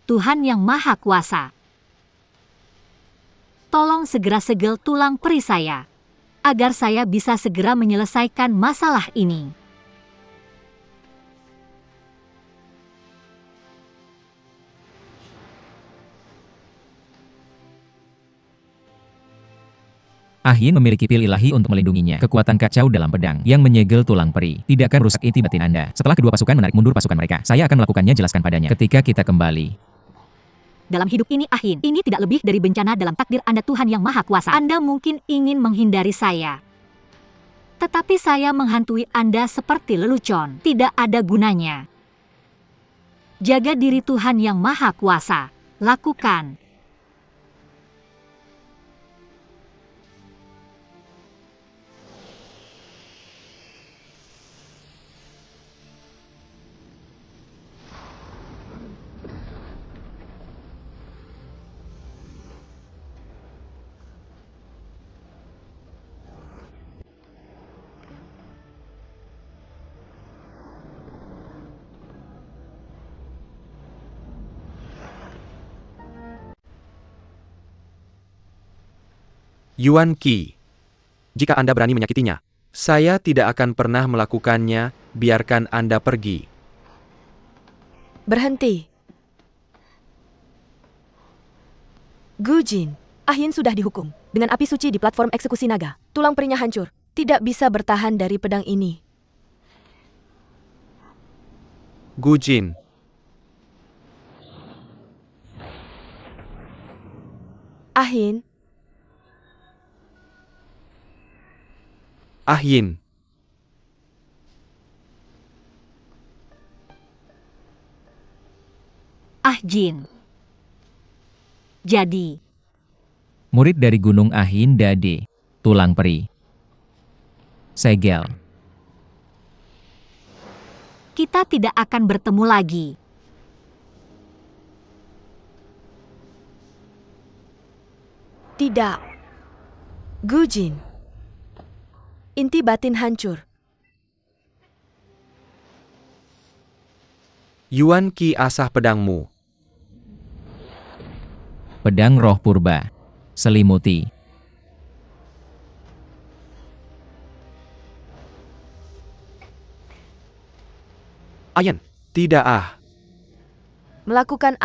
Tuhan Yang Maha Kuasa. Tolong segera segel tulang peri saya, agar saya bisa segera menyelesaikan masalah ini. Ahin memiliki pil ilahi untuk melindunginya. Kekuatan kacau dalam pedang yang menyegel tulang peri tidak akan merusak iti batin Anda. Setelah kedua pasukan menarik mundur pasukan mereka, saya akan melakukannya, jelaskan padanya ketika kita kembali. Dalam hidup ini, Ahin, ini tidak lebih dari bencana dalam takdir Anda, Tuhan Yang Maha Kuasa. Anda mungkin ingin menghindari saya, tetapi saya menghantui Anda seperti lelucon. Tidak ada gunanya. Jaga diri, Tuhan Yang Maha Kuasa. Lakukan. Yuan Qi. Jika Anda berani menyakitinya, saya tidak akan pernah melakukannya, biarkan Anda pergi. Berhenti. Gu Jin, Ahin sudah dihukum dengan api suci di platform eksekusi naga. Tulang perinya hancur, tidak bisa bertahan dari pedang ini. Gu Jin. Ahin, Ahin. Ah Jin. Jadi, Murid dari Gunung Ahin Dade, tulang peri. Segel. kita tidak akan bertemu lagi. tidak. Gu Jin, inti batin hancur. Yuan Qi, asah pedangmu. Pedang roh purba. Selimuti. Ayan, tidak Melakukan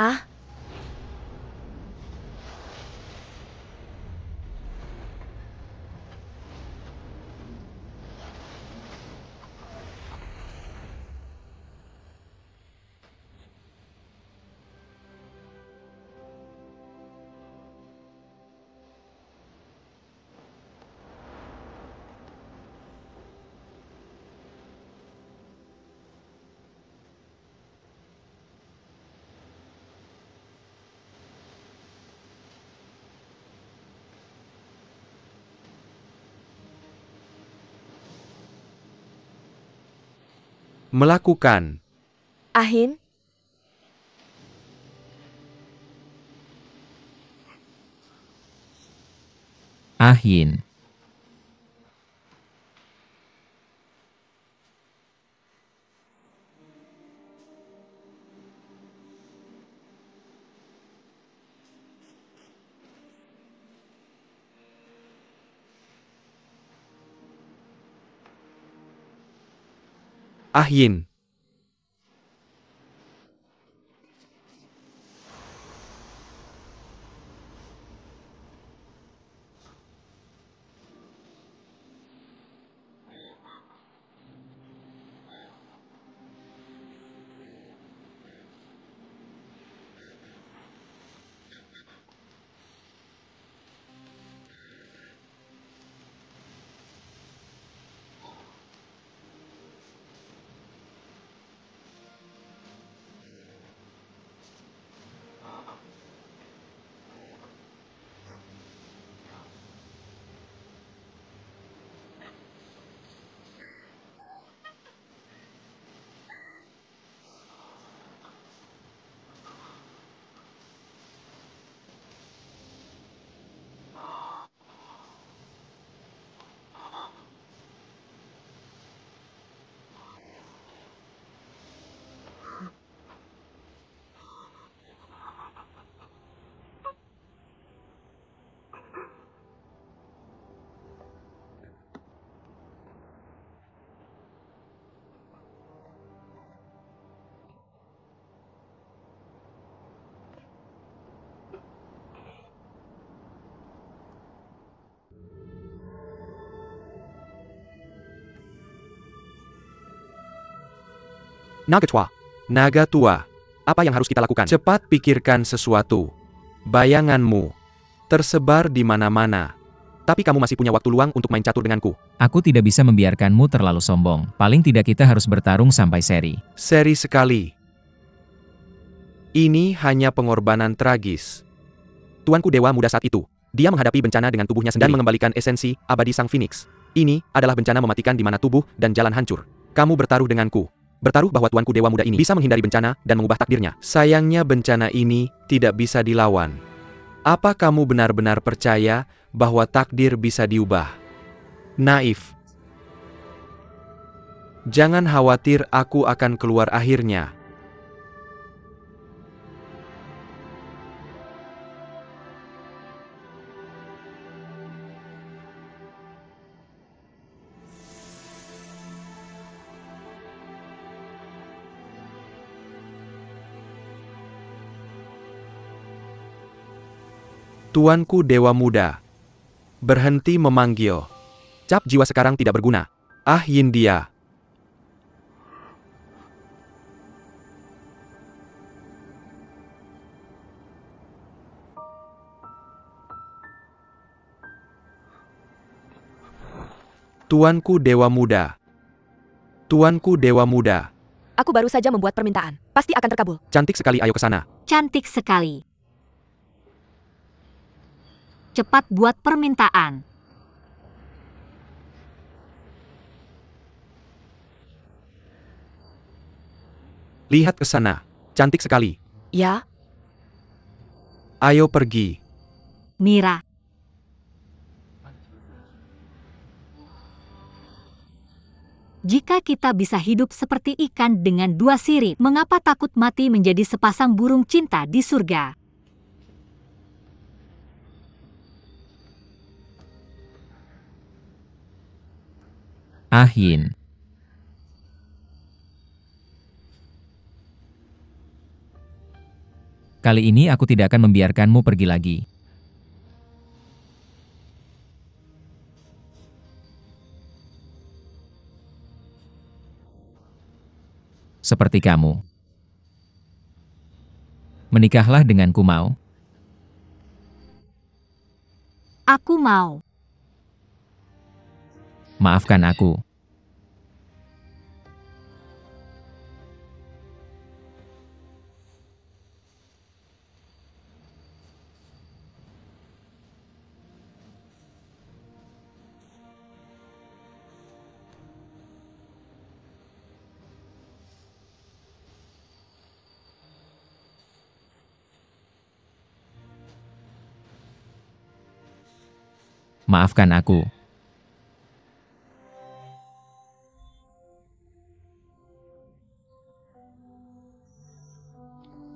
melakukan. Ahin, Ahin. Ahin. Naga tua. Naga tua. Apa yang harus kita lakukan? Cepat pikirkan sesuatu. Bayanganmu tersebar di mana-mana. Tapi kamu masih punya waktu luang untuk main catur denganku. Aku tidak bisa membiarkanmu terlalu sombong. Paling tidak kita harus bertarung sampai seri. Seri sekali. Ini hanya pengorbanan tragis. Tuanku dewa muda saat itu. Dia menghadapi bencana dengan tubuhnya sendiri dan mengembalikan esensi abadi sang Phoenix. Ini adalah bencana mematikan di mana tubuh dan jalan hancur. Kamu bertaruh denganku. Bertaruh bahwa tuanku dewa muda ini bisa menghindari bencana dan mengubah takdirnya. Sayangnya bencana ini tidak bisa dilawan. Apa kamu benar-benar percaya bahwa takdir bisa diubah? Naif. Jangan khawatir, aku akan keluar akhirnya. Tuanku dewa muda. Berhenti memanggil. Cap jiwa sekarang tidak berguna. Ah Yindia. Tuanku dewa muda. Tuanku dewa muda. Aku baru saja membuat permintaan. Pasti akan terkabul. Cantik sekali, ayo ke sana. Cantik sekali. Cepat buat permintaan. Lihat ke sana. Cantik sekali. Ya, Ayo pergi. Mira. Jika kita bisa hidup seperti ikan dengan dua sirip, mengapa takut mati menjadi sepasang burung cinta di surga? Ah Yin. Kali ini aku tidak akan membiarkanmu pergi lagi. Seperti kamu. Menikahlah denganku, mau? Aku mau. Maafkan aku. Maafkan aku.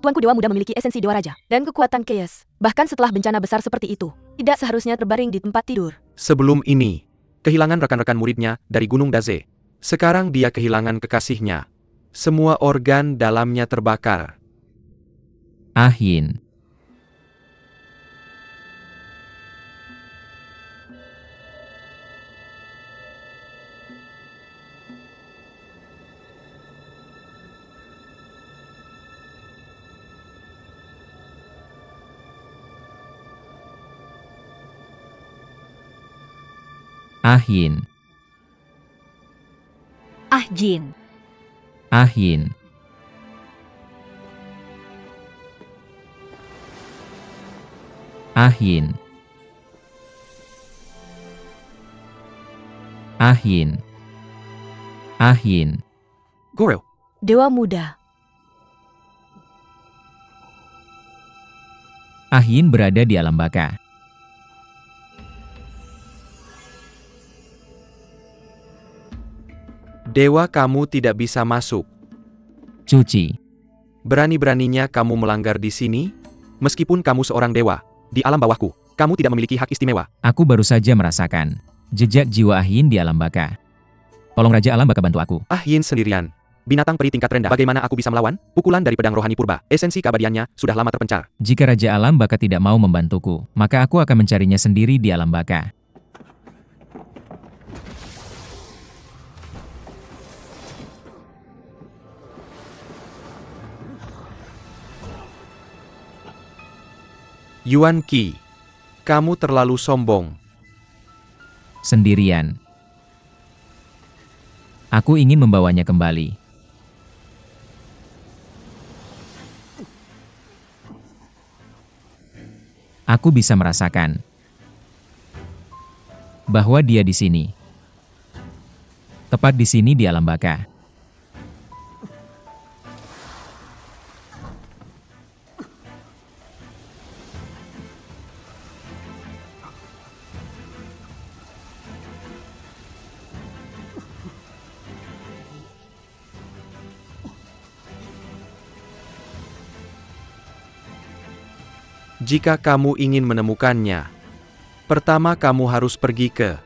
Tuanku dewa muda memiliki esensi dewa raja dan kekuatan chaos. Bahkan setelah bencana besar seperti itu, tidak seharusnya terbaring di tempat tidur. Sebelum ini, kehilangan rekan-rekan muridnya dari Gunung Daze. Sekarang dia kehilangan kekasihnya. Semua organ dalamnya terbakar. Ah Yin. Ah Yin. Ah Jin. Ah Yin. Ah Yin. Ah Yin. Ah Yin. Goro. Dewa muda. Ah Yin berada di alam baka. Dewa, kamu tidak bisa masuk. Cuci. Berani-beraninya kamu melanggar di sini? Meskipun kamu seorang dewa, di alam bawahku, kamu tidak memiliki hak istimewa. Aku baru saja merasakan jejak jiwa Ah Yin di alam baka. Tolong Raja Alam Baka bantu aku. Ah Yin sendirian. Binatang peri tingkat rendah. Bagaimana aku bisa melawan? Pukulan dari pedang rohani purba. Esensi keabadiannya sudah lama terpencar. Jika Raja Alam Baka tidak mau membantuku, maka aku akan mencarinya sendiri di alam baka. Yuan Qi, kamu terlalu sombong. Sendirian. Aku ingin membawanya kembali. Aku bisa merasakan bahwa dia di sini. Tepat di sini di alam baka. Jika kamu ingin menemukannya, pertama kamu harus pergi ke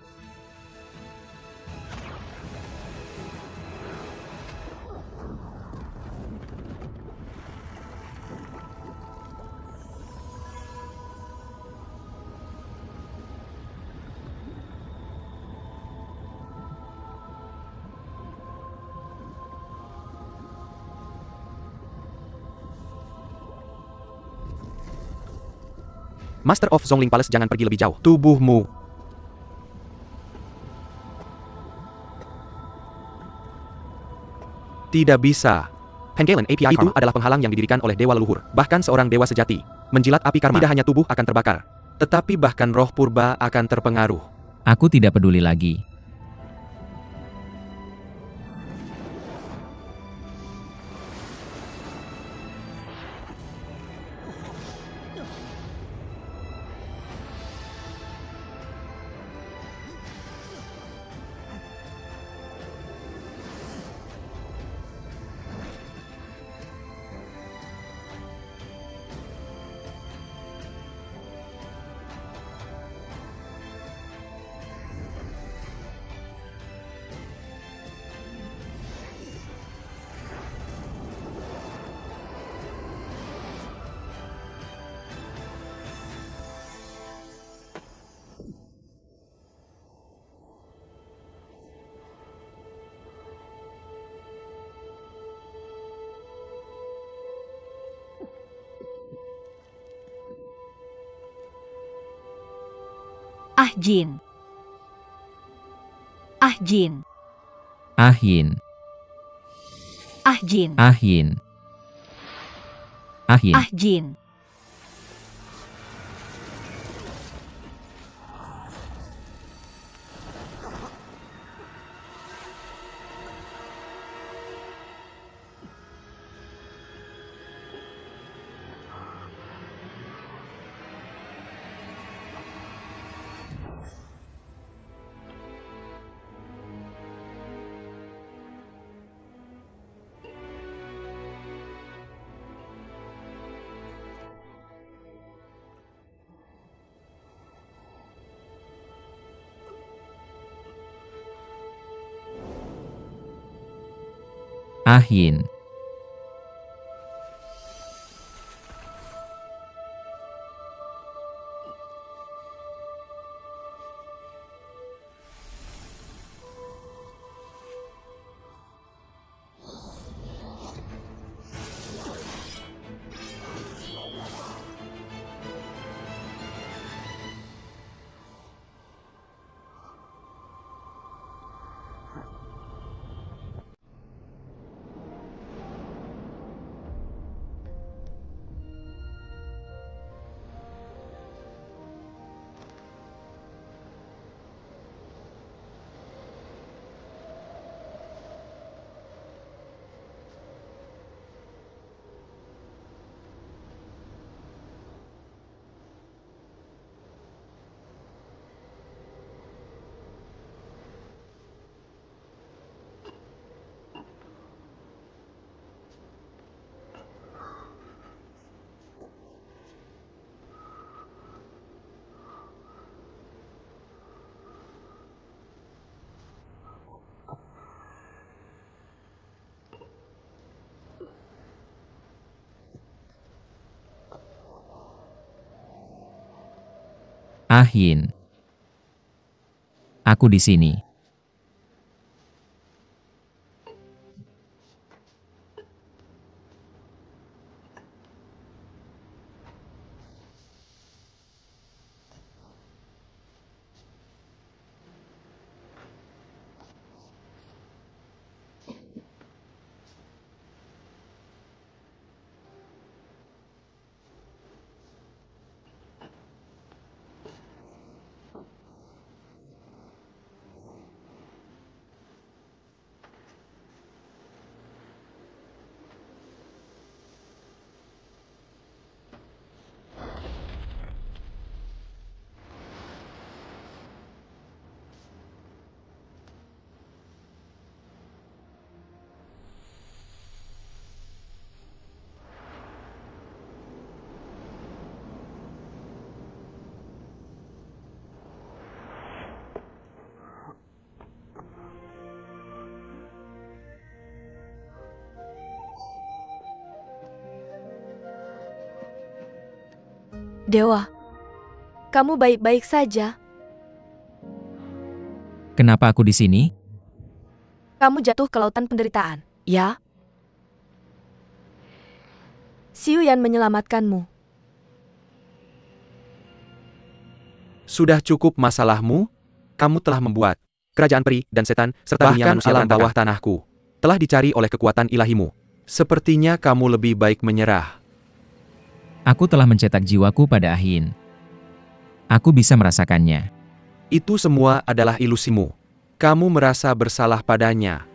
Master of Zhongling Palace. Jangan pergi lebih jauh. Tubuhmu. Tidak bisa. Penggalen API itu adalah penghalang yang didirikan oleh dewa leluhur. Bahkan seorang dewa sejati. Menjilat api karma. Tidak hanya tubuh akan terbakar, tetapi bahkan roh purba akan terpengaruh. Aku tidak peduli lagi. Ah Jin. Ah Jin. Ahyin. Ah Jin. Ahyin. Ahyin. Ah Jin. Ahyin. Ahyin. Aku di sini. Dewa, kamu baik-baik saja? Kenapa aku di sini? Kamu jatuh ke lautan penderitaan, ya? Xiu Yan menyelamatkanmu. Sudah cukup masalahmu? Kamu telah membuat kerajaan peri dan setan serta dunia manusia alam bawah tanahku telah dicari oleh kekuatan ilahimu. Sepertinya kamu lebih baik menyerah. Aku telah mencetak jiwaku pada Ahin. Aku bisa merasakannya. Itu semua adalah ilusimu. Kamu merasa bersalah padanya.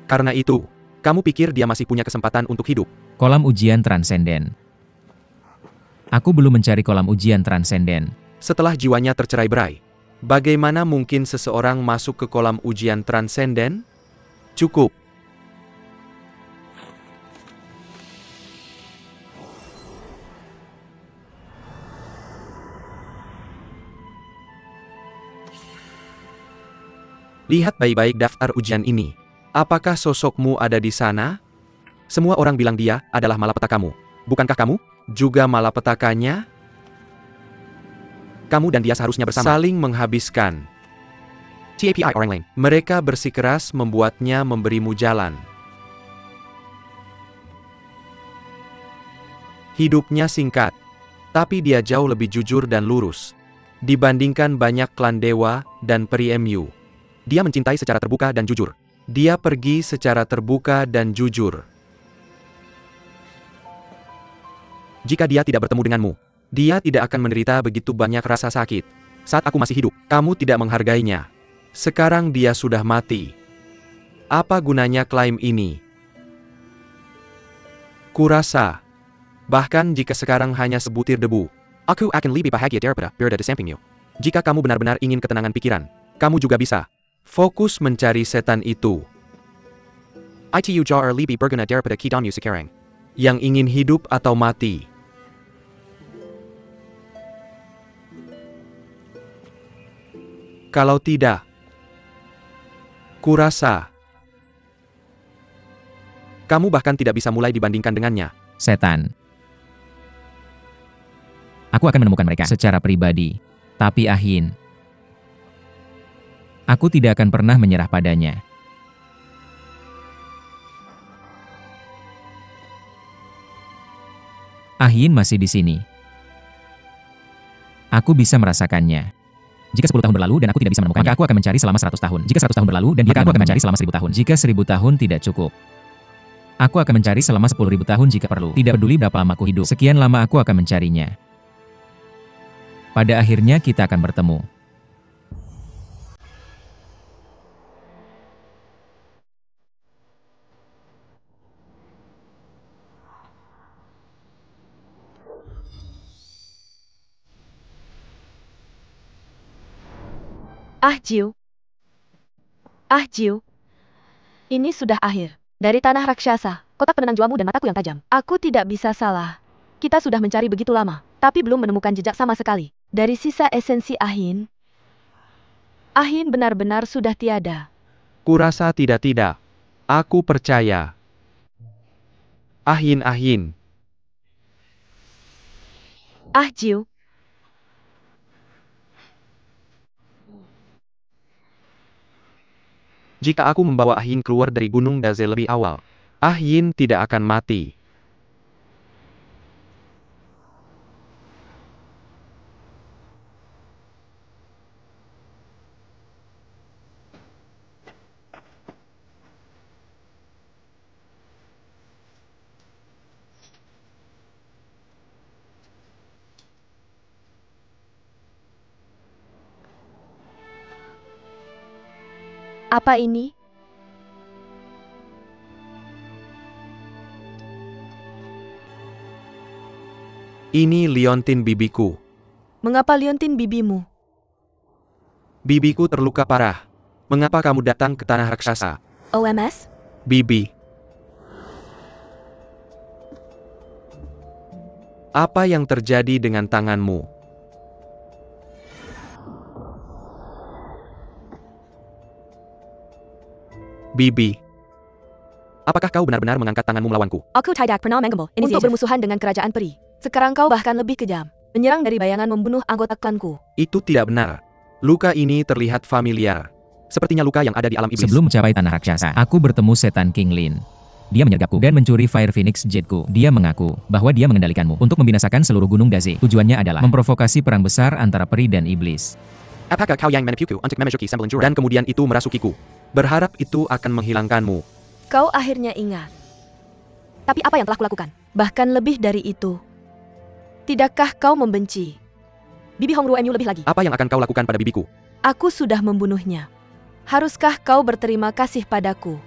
Karena itu, kamu pikir dia masih punya kesempatan untuk hidup. Kolam ujian transenden. Aku belum mencari kolam ujian transenden. Setelah jiwanya tercerai-berai, bagaimana mungkin seseorang masuk ke kolam ujian transenden? Cukup. Lihat baik-baik daftar ujian ini. Apakah sosokmu ada di sana? Semua orang bilang dia adalah malapetakamu. Bukankah kamu juga malapetakanya? Kamu dan dia seharusnya bersama. Saling menghabiskan. TAPI orang lain. Mereka bersikeras membuatnya memberimu jalan. Hidupnya singkat. Tapi dia jauh lebih jujur dan lurus. Dibandingkan banyak klan dewa dan peri MU. Dia mencintai secara terbuka dan jujur. Dia pergi secara terbuka dan jujur. Jika dia tidak bertemu denganmu, dia tidak akan menderita begitu banyak rasa sakit. Saat aku masih hidup, kamu tidak menghargainya. Sekarang dia sudah mati. Apa gunanya klaim ini? Kurasa, bahkan jika sekarang hanya sebutir debu, aku akan lebih bahagia daripada berada di sampingmu. Jika kamu benar-benar ingin ketenangan pikiran, kamu juga bisa fokus mencari setan itu. Itu jauh lebih berguna daripada kidamu sekarang. Yang ingin hidup atau mati. Kalau tidak, kurasa kamu bahkan tidak bisa mulai dibandingkan dengannya. Setan. Aku akan menemukan mereka secara pribadi. Tapi Ahin, aku tidak akan pernah menyerah padanya. Ahin masih di sini. Aku bisa merasakannya. Jika 10 tahun berlalu dan aku tidak bisa menemukannya, maka aku akan mencari selama 100 tahun. Jika 100 tahun berlalu dan maka aku akan mencari selama 1000 tahun. Jika 1000 tahun tidak cukup, aku akan mencari selama 10.000 tahun jika perlu. Tidak peduli berapa lama aku hidup, sekian lama aku akan mencarinya. Pada akhirnya kita akan bertemu. Jiu. Jiu. Ini sudah akhir. Dari tanah raksasa, kotak penenang juamu dan mataku yang tajam. Aku tidak bisa salah. Kita sudah mencari begitu lama, tapi belum menemukan jejak sama sekali. Dari sisa esensi Ahin, Ahin benar-benar sudah tiada. Kurasa tidak. Aku percaya. Ahin. Jiu. Jika aku membawa Ahin keluar dari Gunung Daze lebih awal, Ahin tidak akan mati. Apa ini? Ini liontin bibiku. Mengapa liontin bibimu? Bibiku terluka parah. Mengapa kamu datang ke tanah raksasa? OMS? Bibi. Apa yang terjadi dengan tanganmu? Bibi. Apakah kau benar-benar mengangkat tanganmu melawanku? Aku tidak pernah menggembel untuk bermusuhan dengan kerajaan peri. Sekarang kau bahkan lebih kejam. Menyerang dari bayangan membunuh anggota klanku. Itu tidak benar. Luka ini terlihat familiar. Sepertinya luka yang ada di alam iblis. Sebelum mencapai tanah raksasa, aku bertemu setan King Lin. Dia menyergapku dan mencuri Fire Phoenix Jetku. Dia mengaku bahwa dia mengendalikanmu untuk membinasakan seluruh gunung Daze. Tujuannya adalah memprovokasi perang besar antara peri dan iblis. Apakah kau yang menipuku untuk memasuki semblan jurang? Dan kemudian itu merasukiku. Berharap itu akan menghilangkanmu. Kau akhirnya ingat. Tapi apa yang telah kulakukan? Bahkan lebih dari itu. Tidakkah kau membenci Bibi Hongruenyu lebih lagi? Apa yang akan kau lakukan pada bibiku? Aku sudah membunuhnya. Haruskah kau berterima kasih padaku?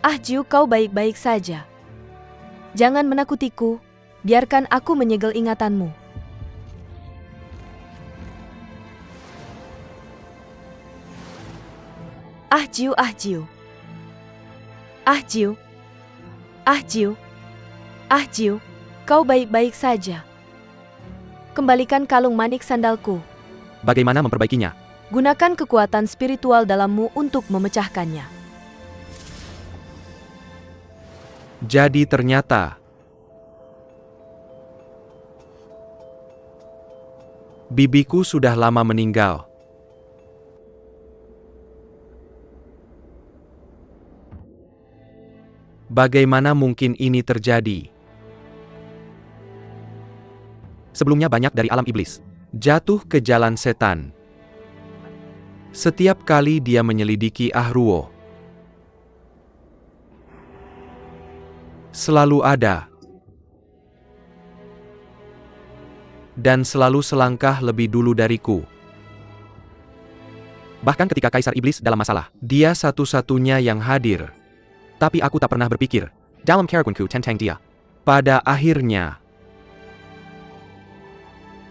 Ah Jiu, kau baik-baik saja. Jangan menakutiku. Biarkan aku menyegel ingatanmu. Ah Jiu, ah Jiu. Ah Jiu. Ah Jiu. Ah Jiu, kau baik-baik saja. Kembalikan kalung manik sandalku. Bagaimana memperbaikinya? Gunakan kekuatan spiritual dalammu untuk memecahkannya. Jadi ternyata bibiku sudah lama meninggal. Bagaimana mungkin ini terjadi? Sebelumnya banyak dari alam iblis jatuh ke jalan setan. Setiap kali dia menyelidiki Ahruo, selalu ada dan selalu selangkah lebih dulu dariku. Bahkan ketika Kaisar Iblis dalam masalah, dia satu-satunya yang hadir. Tapi aku tak pernah berpikir dalam keraguanku tentang dia. Pada akhirnya,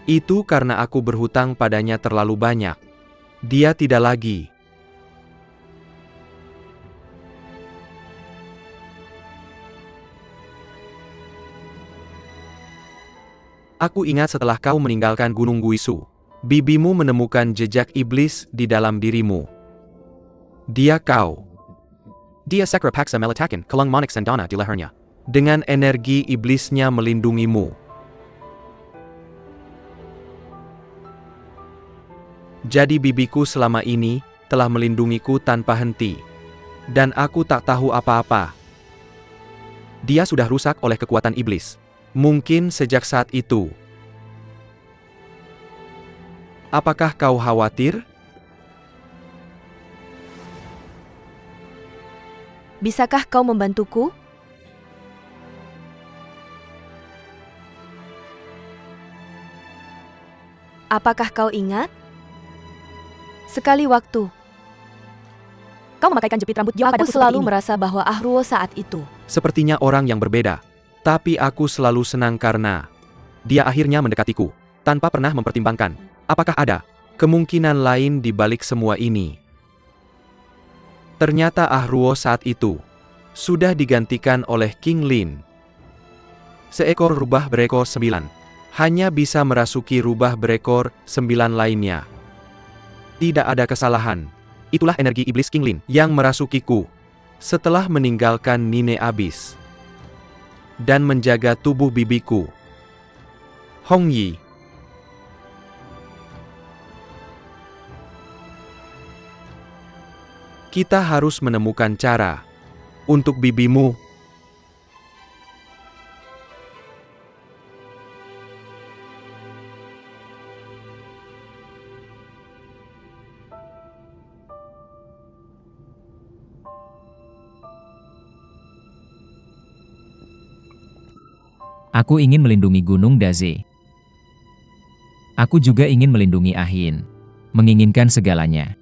itu karena aku berhutang padanya terlalu banyak. Dia tidak lagi. Aku ingat setelah kau meninggalkan Gunung Guisu, bibimu menemukan jejak iblis di dalam dirimu. Dia kau. Dia Sekra Paksa meletakan kelang manik sandana di lehernya. Dengan energi iblisnya melindungimu. Jadi bibiku selama ini telah melindungiku tanpa henti. Dan aku tak tahu apa-apa. Dia sudah rusak oleh kekuatan iblis. Mungkin sejak saat itu. Apakah kau khawatir? Bisakah kau membantuku? Apakah kau ingat? Sekali waktu, kau memakaikan jepit rambut Yoha padaku. Aku selalu merasa bahwa Ahruo saat itu sepertinya orang yang berbeda. Tapi aku selalu senang karena dia akhirnya mendekatiku, tanpa pernah mempertimbangkan, apakah ada kemungkinan lain di balik semua ini. Ternyata Ahruo saat itu sudah digantikan oleh King Lin. Seekor rubah berekor 9 hanya bisa merasuki rubah berekor 9 lainnya. Tidak ada kesalahan. Itulah energi iblis King Lin yang merasukiku setelah meninggalkan Nine Abyss dan menjaga tubuh bibiku. Hong Yi. Kita harus menemukan cara untuk bibimu. Aku ingin melindungi Gunung Daze. Aku juga ingin melindungi Ahin. Menginginkan segalanya.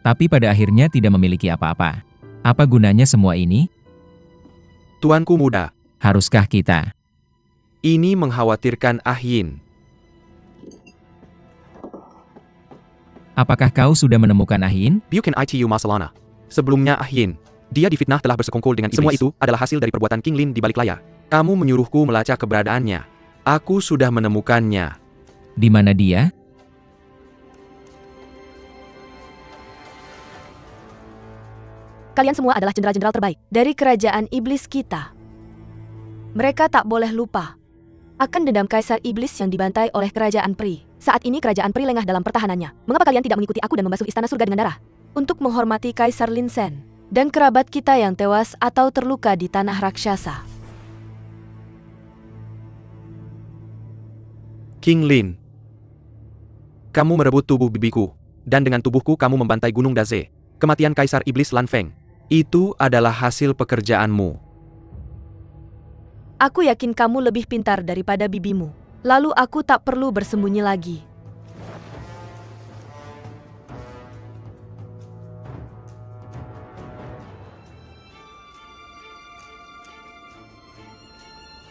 Tapi pada akhirnya tidak memiliki apa-apa. Apa gunanya semua ini? Tuanku muda. Haruskah kita? Ini mengkhawatirkan Ahin. Apakah kau sudah menemukan Ahin? Bukan itu masalahnya. Sebelumnya Ahin. Dia difitnah telah bersekongkol dengan iblis. Semua itu adalah hasil dari perbuatan King Lin di balik layar. Kamu menyuruhku melacak keberadaannya. Aku sudah menemukannya. Di mana dia? Kalian semua adalah jenderal-jenderal terbaik dari kerajaan iblis kita. Mereka tak boleh lupa akan dendam Kaisar Iblis yang dibantai oleh Kerajaan Peri. Saat ini Kerajaan Peri lengah dalam pertahanannya. Mengapa kalian tidak mengikuti aku dan membasuh istana surga dengan darah? Untuk menghormati Kaisar Lin Sen dan kerabat kita yang tewas atau terluka di tanah raksasa. King Lin, kamu merebut tubuh bibiku, dan dengan tubuhku kamu membantai Gunung Daze. Kematian Kaisar Iblis Lan Feng. Itu adalah hasil pekerjaanmu. Aku yakin kamu lebih pintar daripada bibimu. Lalu aku tak perlu bersembunyi lagi.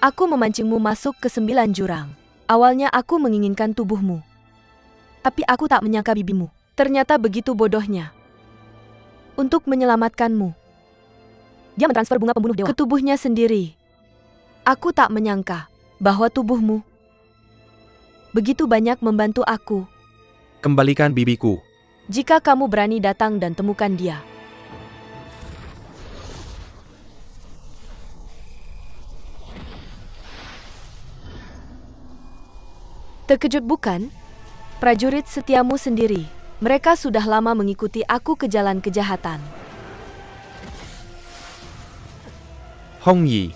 Aku memancingmu masuk ke 9 jurang. Awalnya aku menginginkan tubuhmu. Tapi aku tak menyangka bibimu. Ternyata begitu bodohnya. Untuk menyelamatkanmu, dia mentransfer bunga pembunuh dewa ke tubuhnya sendiri. Aku tak menyangka bahwa tubuhmu begitu banyak membantu aku. Kembalikan bibiku. Jika kamu berani datang dan temukan dia. Terkejut bukan? Prajurit setiamu sendiri. Mereka sudah lama mengikuti aku ke jalan kejahatan. Hong Yi.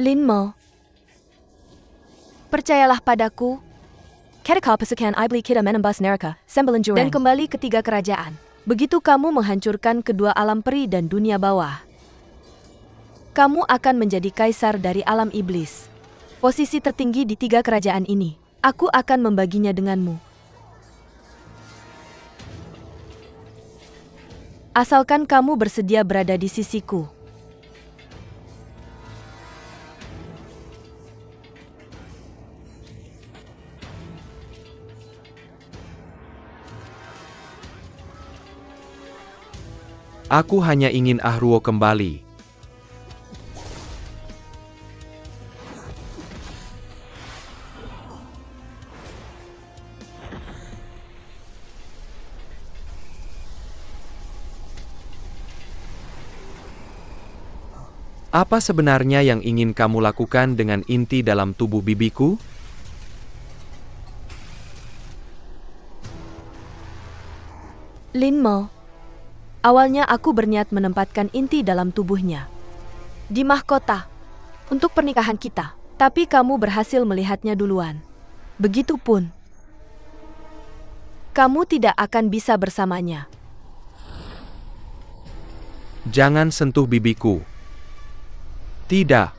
Lin Mo, percayalah padaku. Ketika pesukan Iblis kita menembus neraka, sembilan jurang, dan kembali ke 3 kerajaan. Begitu kamu menghancurkan kedua alam peri dan dunia bawah, kamu akan menjadi kaisar dari alam iblis. Posisi tertinggi di 3 kerajaan ini. Aku akan membaginya denganmu. Asalkan kamu bersedia berada di sisiku. Aku hanya ingin Ahruo kembali. Apa sebenarnya yang ingin kamu lakukan dengan inti dalam tubuh bibiku? Lin Mo, awalnya aku berniat menempatkan inti dalam tubuhnya di mahkota untuk pernikahan kita, tapi kamu berhasil melihatnya duluan. Begitupun, kamu tidak akan bisa bersamanya. Jangan sentuh bibiku. Tidak.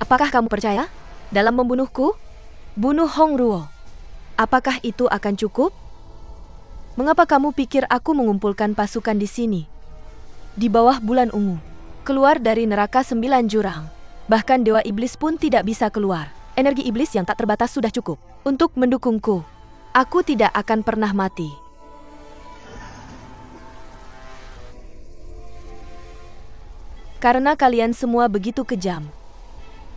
Apakah kamu percaya dalam membunuhku? Bunuh Hong Ruo. Apakah itu akan cukup? Mengapa kamu pikir aku mengumpulkan pasukan di sini? Di bawah bulan ungu. Keluar dari neraka 9 jurang. Bahkan Dewa Iblis pun tidak bisa keluar. Energi iblis yang tak terbatas sudah cukup untuk mendukungku. Aku tidak akan pernah mati. Karena kalian semua begitu kejam.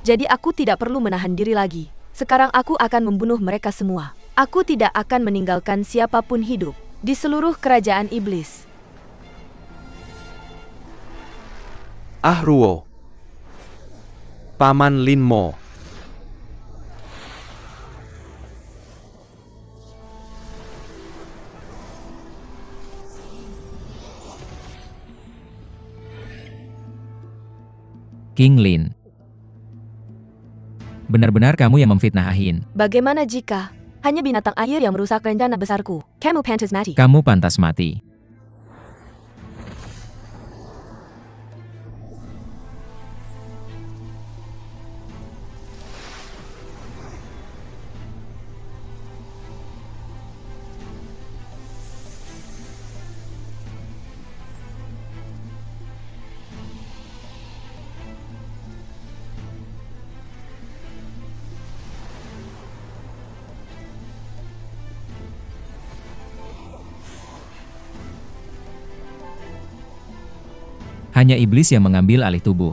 Jadi aku tidak perlu menahan diri lagi. Sekarang aku akan membunuh mereka semua. Aku tidak akan meninggalkan siapapun hidup di seluruh kerajaan iblis. Ahruo. Paman Lin Mo. King Lin. Benar-benar kamu yang memfitnah Ahin. Bagaimana jika hanya binatang air yang merusak rencana besarku? Kamu pantas mati. Kamu pantas mati. Hanya iblis yang mengambil alih tubuh.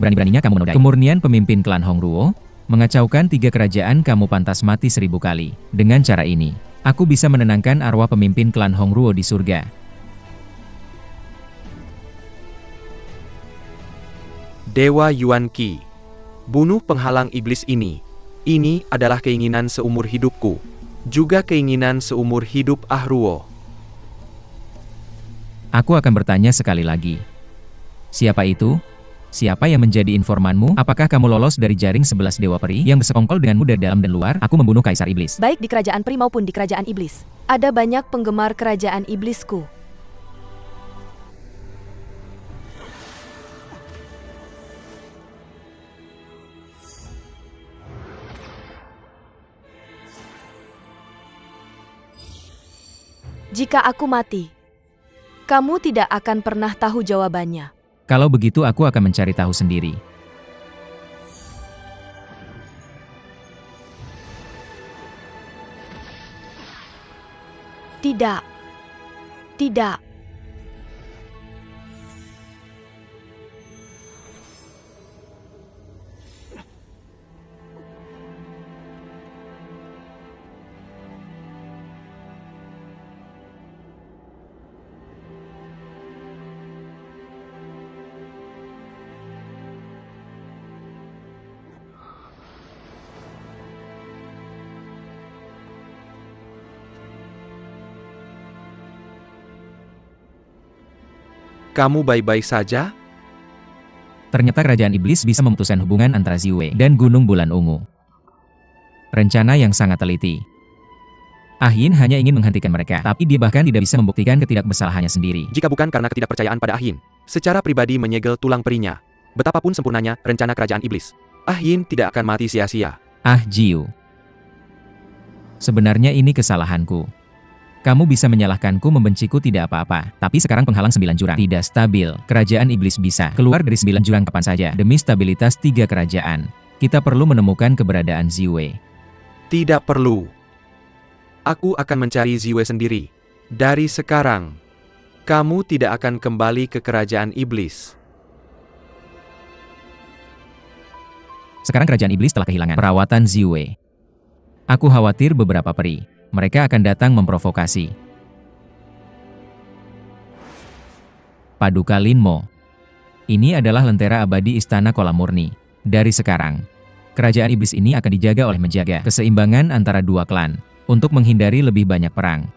Berani-beraninya kamu menodai kemurnian pemimpin klan Hong Ruo? Mengacaukan 3 kerajaan, kamu pantas mati 1000 kali. Dengan cara ini, aku bisa menenangkan arwah pemimpin klan Hongruo di surga. Dewa Yuan Qi. Bunuh penghalang iblis ini. Ini adalah keinginan seumur hidupku. Juga keinginan seumur hidup Ahruo. Aku akan bertanya sekali lagi. Siapa itu? Siapa yang menjadi informanmu? Apakah kamu lolos dari jaring 11 dewa peri yang bersekongkol denganmu dari dalam dan luar? Aku membunuh Kaisar Iblis. Baik di kerajaan peri maupun di kerajaan iblis. Ada banyak penggemar kerajaan iblisku. Jika aku mati, kamu tidak akan pernah tahu jawabannya. Kalau begitu aku akan mencari tahu sendiri. Tidak. Tidak. Kamu baik-baik saja? Ternyata kerajaan iblis bisa memutuskan hubungan antara Ziwei dan Gunung Bulan Ungu. Rencana yang sangat teliti. Ah Yin hanya ingin menghentikan mereka, tapi dia bahkan tidak bisa membuktikan ketidakbersalahannya sendiri. Jika bukan karena ketidakpercayaan pada Ah Yin, secara pribadi menyegel tulang perinya. Betapapun sempurnanya rencana kerajaan iblis, Ah Yin tidak akan mati sia-sia. Ah Jiu. Sebenarnya ini kesalahanku. Kamu bisa menyalahkanku, membenciku, tidak apa-apa. Tapi sekarang penghalang 9 jurang tidak stabil. Kerajaan iblis bisa keluar dari 9 jurang kapan saja. Demi stabilitas 3 kerajaan, kita perlu menemukan keberadaan Ziwei. Tidak perlu. Aku akan mencari Ziwei sendiri. Dari sekarang, kamu tidak akan kembali ke kerajaan iblis. Sekarang kerajaan iblis telah kehilangan perawatan Ziwei. Aku khawatir beberapa peri. Mereka akan datang memprovokasi. Paduka Linmo. Ini adalah lentera abadi Istana Kolam Murni. Dari sekarang, kerajaan iblis ini akan dijaga oleh menjaga keseimbangan antara dua klan, untuk menghindari lebih banyak perang.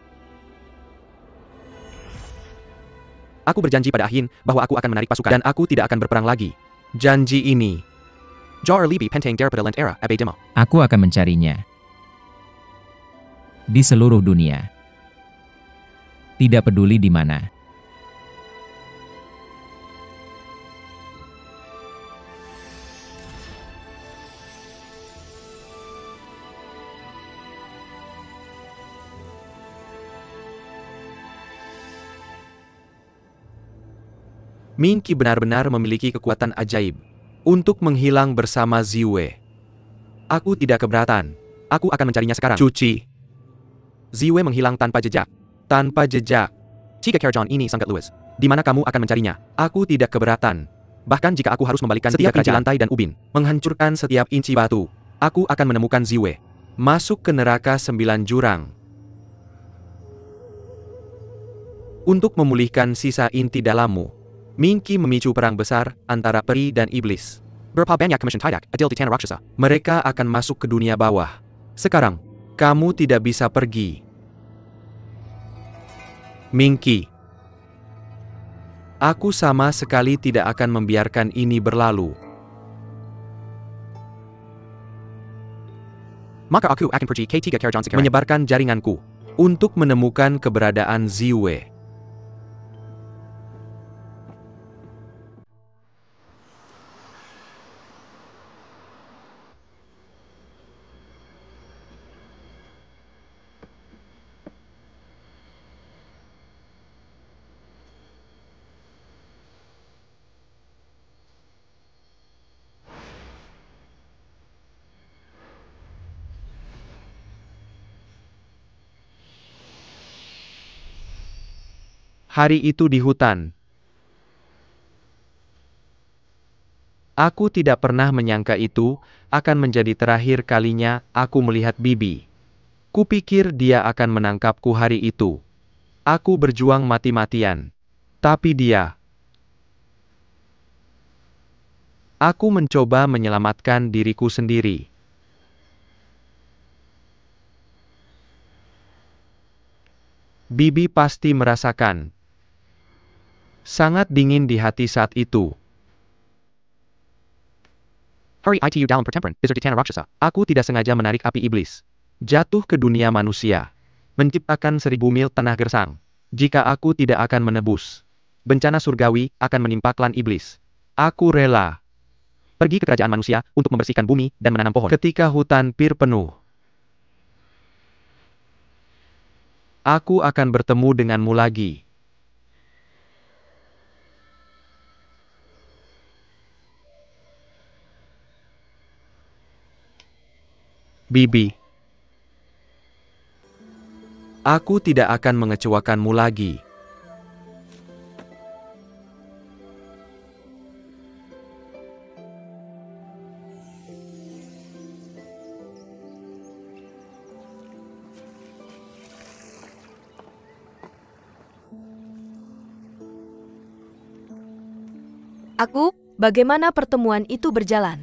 Aku berjanji pada Ah Yin bahwa aku akan menarik pasukan dan aku tidak akan berperang lagi. Janji ini. Jar Libi Pentang daripada Lentera Abe Demo. Aku akan mencarinya di seluruh dunia. Tidak peduli di mana. Ming Qi benar-benar memiliki kekuatan ajaib untuk menghilang bersama Ziwei. Aku tidak keberatan. Aku akan mencarinya sekarang. Cuci. Ziwei menghilang tanpa jejak. Tanpa jejak. Jika Kerajaan ini sangat luas, di mana kamu akan mencarinya? Aku tidak keberatan. Bahkan jika aku harus membalikkan setiap inci lantai dan ubin, menghancurkan setiap inci batu, aku akan menemukan Ziwei. Masuk ke neraka 9 jurang. Untuk memulihkan sisa inti dalammu, Ming Qi memicu perang besar antara peri dan iblis. Berapa banyak commission tidak adil di tanah raksasa? Mereka akan masuk ke dunia bawah. Sekarang, kamu tidak bisa pergi. Ming Qi. Aku sama sekali tidak akan membiarkan ini berlalu. Maka aku akan pergi ke 3 kerajaan sekarang. Menyebarkan jaringanku untuk menemukan keberadaan Ziwei. Hari itu di hutan. Aku tidak pernah menyangka itu akan menjadi terakhir kalinya aku melihat Bibi. Kupikir dia akan menangkapku hari itu. Aku berjuang mati-matian. Tapi dia... Aku mencoba menyelamatkan diriku sendiri. Bibi pasti merasakan. Sangat dingin di hati saat itu. Hurry itu dalam pertempuran, Wizard Titana Rakshasa. Aku tidak sengaja menarik api iblis. Jatuh ke dunia manusia. Menciptakan 1000 mil tanah gersang. Jika aku tidak akan menebus, bencana surgawi akan menimpa klan iblis. Aku rela pergi ke kerajaan manusia untuk membersihkan bumi dan menanam pohon. Ketika hutan pir penuh, aku akan bertemu denganmu lagi. Bibi. Aku tidak akan mengecewakanmu lagi. Aku, bagaimana pertemuan itu berjalan?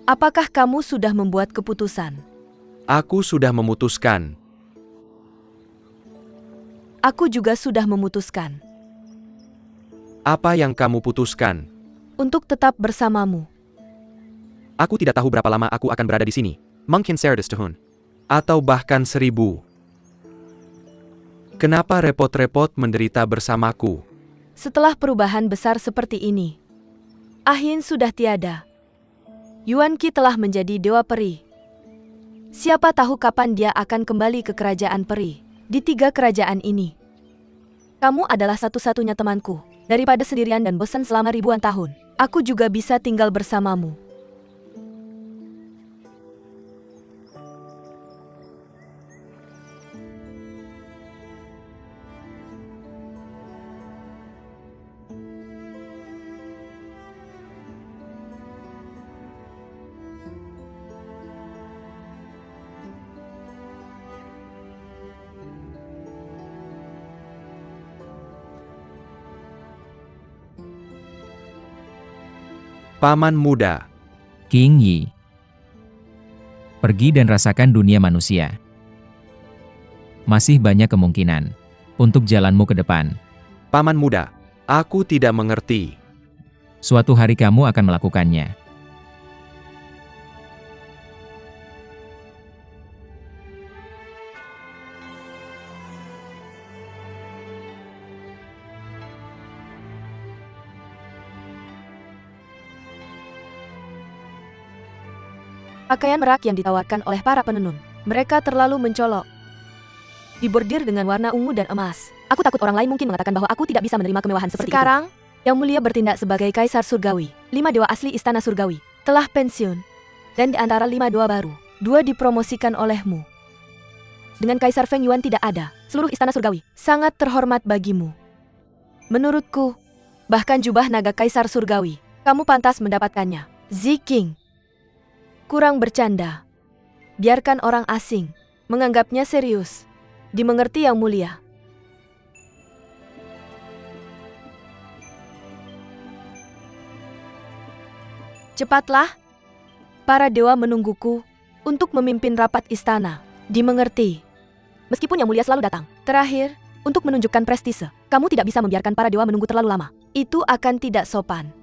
Apakah kamu sudah membuat keputusan? Aku sudah memutuskan. Aku juga sudah memutuskan. Apa yang kamu putuskan? Untuk tetap bersamamu. Aku tidak tahu berapa lama aku akan berada di sini. Mungkin 100 tahun. Atau bahkan 1000. Kenapa repot-repot menderita bersamaku? Setelah perubahan besar seperti ini, Ahin sudah tiada. Yuan Qi telah menjadi dewa peri. Siapa tahu kapan dia akan kembali ke kerajaan peri. Di 3 kerajaan ini, kamu adalah satu-satunya temanku. Daripada sendirian dan bosan selama ribuan tahun, aku juga bisa tinggal bersamamu. Paman muda. King Yi. Pergi dan rasakan dunia manusia. Masih banyak kemungkinan untuk jalanmu ke depan. Paman muda. Aku tidak mengerti. Suatu hari kamu akan melakukannya. Pakaian merak yang ditawarkan oleh para penenun. Mereka terlalu mencolok. Dibordir dengan warna ungu dan emas. Aku takut orang lain mungkin mengatakan bahwa aku tidak bisa menerima kemewahan seperti Sekarang, itu. Yang Mulia bertindak sebagai Kaisar Surgawi. 5 dewa asli Istana Surgawi telah pensiun. Dan di antara 5 dewa baru, 2 dipromosikan olehmu. Dengan Kaisar Feng Yuan tidak ada, seluruh Istana Surgawi sangat terhormat bagimu. Menurutku, bahkan jubah naga Kaisar Surgawi, kamu pantas mendapatkannya. Ziking. Kurang bercanda. Biarkan orang asing menganggapnya serius. Dimengerti Yang Mulia. Cepatlah. Para dewa menungguku untuk memimpin rapat istana. Dimengerti. Meskipun Yang Mulia selalu datang. Terakhir, untuk menunjukkan prestise, kamu tidak bisa membiarkan para dewa menunggu terlalu lama. Itu akan tidak sopan.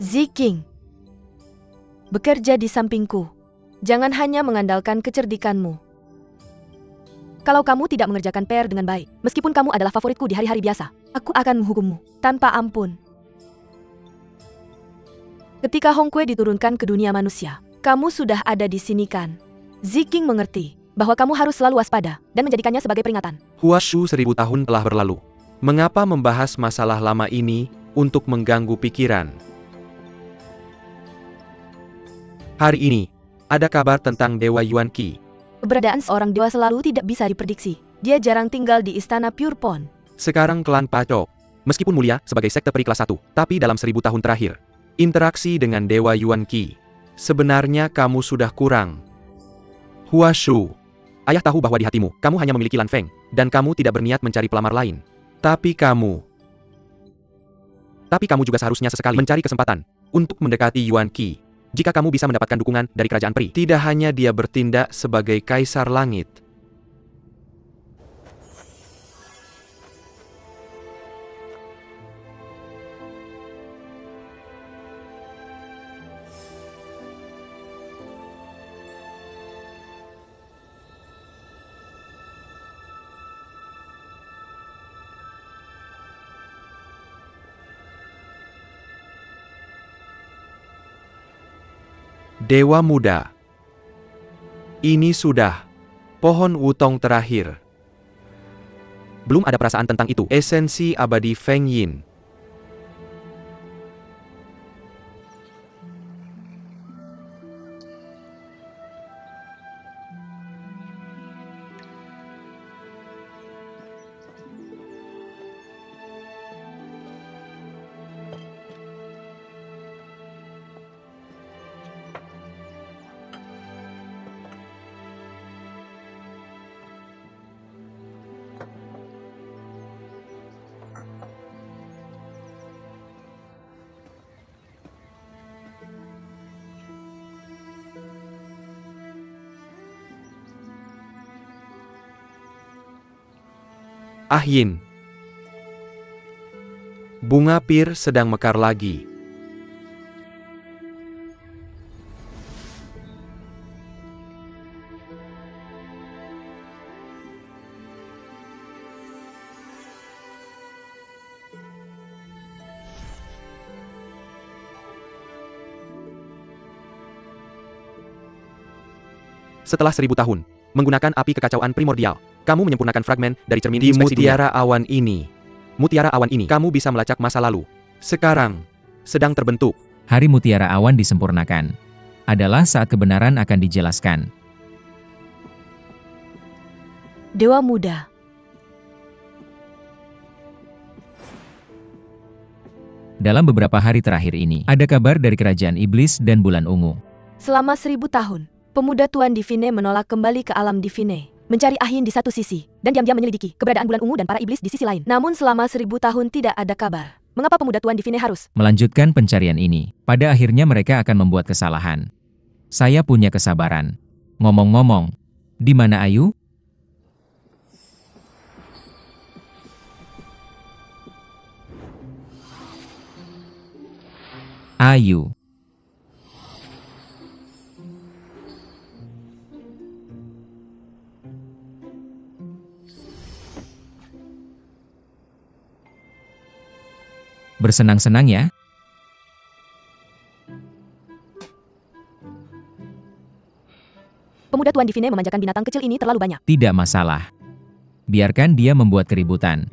Ziking. Bekerja di sampingku. Jangan hanya mengandalkan kecerdikanmu. Kalau kamu tidak mengerjakan PR dengan baik, meskipun kamu adalah favoritku di hari-hari biasa, aku akan menghukummu tanpa ampun. Ketika Hong Kue diturunkan ke dunia manusia, kamu sudah ada di sini kan? Ziking mengerti bahwa kamu harus selalu waspada dan menjadikannya sebagai peringatan. Huashu 1000 tahun telah berlalu. Mengapa membahas masalah lama ini untuk mengganggu pikiran? Hari ini, ada kabar tentang Dewa Yuan Qi. Keberadaan seorang dewa selalu tidak bisa diprediksi. Dia jarang tinggal di istana Pure Pond. Sekarang klan Pacok, meskipun mulia sebagai sekte peri kelas 1, tapi dalam 1000 tahun terakhir, interaksi dengan Dewa Yuan Qi, sebenarnya kamu sudah kurang. Hua Shu, ayah tahu bahwa di hatimu, kamu hanya memiliki Lan Feng, dan kamu tidak berniat mencari pelamar lain. Tapi kamu juga seharusnya sesekali mencari kesempatan untuk mendekati Yuan Qi. Jika kamu bisa mendapatkan dukungan dari kerajaan peri, tidak hanya dia bertindak sebagai kaisar langit. Dewa Muda. Ini sudah pohon wutong terakhir. Belum ada perasaan tentang itu. Esensi abadi Feng Yin. Yin. Bunga pir sedang mekar lagi. Setelah 1000 tahun, menggunakan api kekacauan primordial, kamu menyempurnakan fragmen dari cermin di mutiara awan ini. Mutiara awan ini, kamu bisa melacak masa lalu. Sekarang, sedang terbentuk. Hari mutiara awan disempurnakan. Adalah saat kebenaran akan dijelaskan. Dewa Muda. Dalam beberapa hari terakhir ini, ada kabar dari kerajaan iblis dan bulan ungu. Selama 1000 tahun, pemuda Tuan Divine menolak kembali ke alam Divine, mencari Yin di satu sisi, dan diam-diam menyelidiki keberadaan bulan ungu dan para iblis di sisi lain. Namun selama 1000 tahun tidak ada kabar. Mengapa pemuda Tuan Divine harus melanjutkan pencarian ini? Pada akhirnya mereka akan membuat kesalahan. Saya punya kesabaran. Ngomong-ngomong, di mana Ayu? Ayu. Bersenang-senang ya. Pemuda Tuan Divine memanjakan binatang kecil ini terlalu banyak. Tidak masalah. Biarkan dia membuat keributan.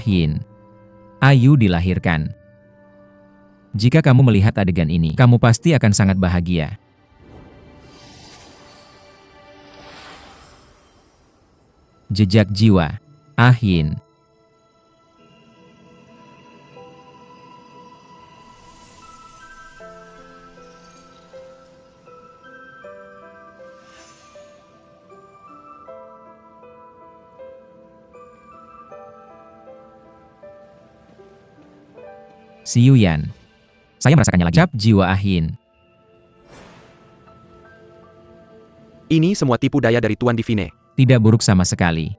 Yin. Ayu dilahirkan. Jika kamu melihat adegan ini, kamu pasti akan sangat bahagia. Jejak jiwa. Yin. Siyuyan. Saya merasakannya lagi. Cap jiwa Yin. Ini semua tipu daya dari Tuan Divine. Tidak buruk sama sekali.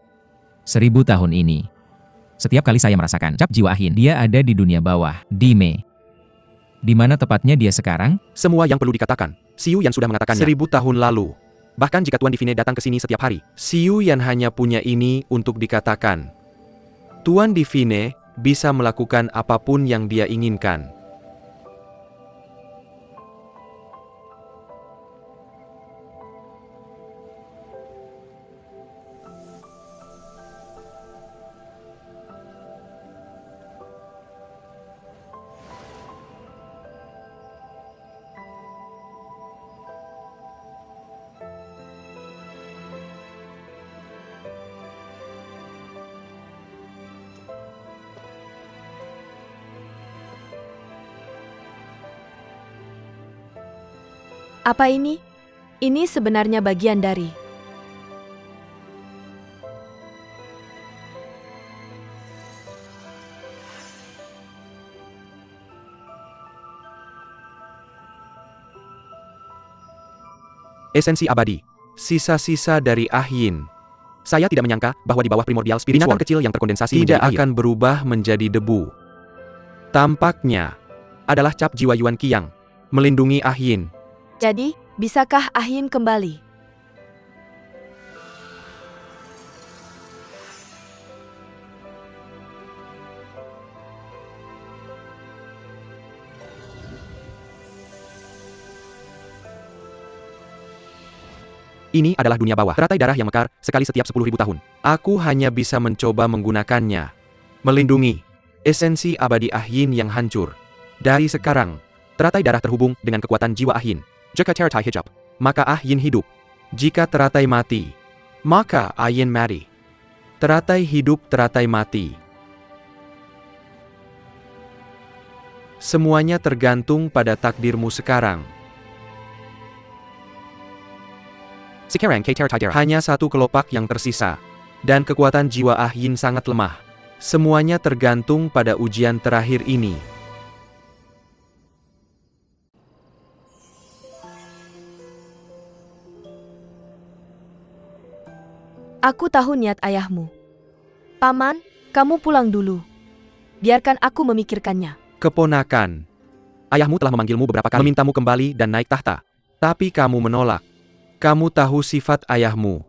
1000 tahun ini. Setiap kali saya merasakan cap jiwa Yin, dia ada di dunia bawah, di Me. Di mana tepatnya dia sekarang? Semua yang perlu dikatakan, Xiu Yan sudah mengatakannya 1000 tahun lalu. Bahkan jika Tuan Divine datang ke sini setiap hari, Xiu Yan hanya punya ini untuk dikatakan. Tuan Divine bisa melakukan apapun yang dia inginkan. Apa ini? Ini sebenarnya bagian dari... Esensi abadi. Sisa-sisa dari Ahyin. Saya tidak menyangka bahwa di bawah primordial spirit binatang kecil yang terkondensasi tidak akan berubah menjadi debu. Tampaknya adalah cap jiwa Yuan Qiang melindungi Ahyin. Jadi, bisakah Ahyin kembali? Ini adalah dunia bawah. Teratai darah yang mekar sekali setiap 10.000 tahun. Aku hanya bisa mencoba menggunakannya. Melindungi esensi abadi Ahyin yang hancur. Dari sekarang, teratai darah terhubung dengan kekuatan jiwa Ahyin. Jika teratai hijab, maka Ahyin hidup. Jika teratai mati, maka Ahyin mati. Teratai hidup, teratai mati. Semuanya tergantung pada takdirmu sekarang. Sekarang teratai darah hanya satu kelopak yang tersisa. Dan kekuatan jiwa Ahyin sangat lemah. Semuanya tergantung pada ujian terakhir ini. Aku tahu niat ayahmu. Paman, kamu pulang dulu. Biarkan aku memikirkannya. Keponakan, ayahmu telah memanggilmu beberapa kali, memintamu kembali dan naik tahta. Tapi kamu menolak. Kamu tahu sifat ayahmu.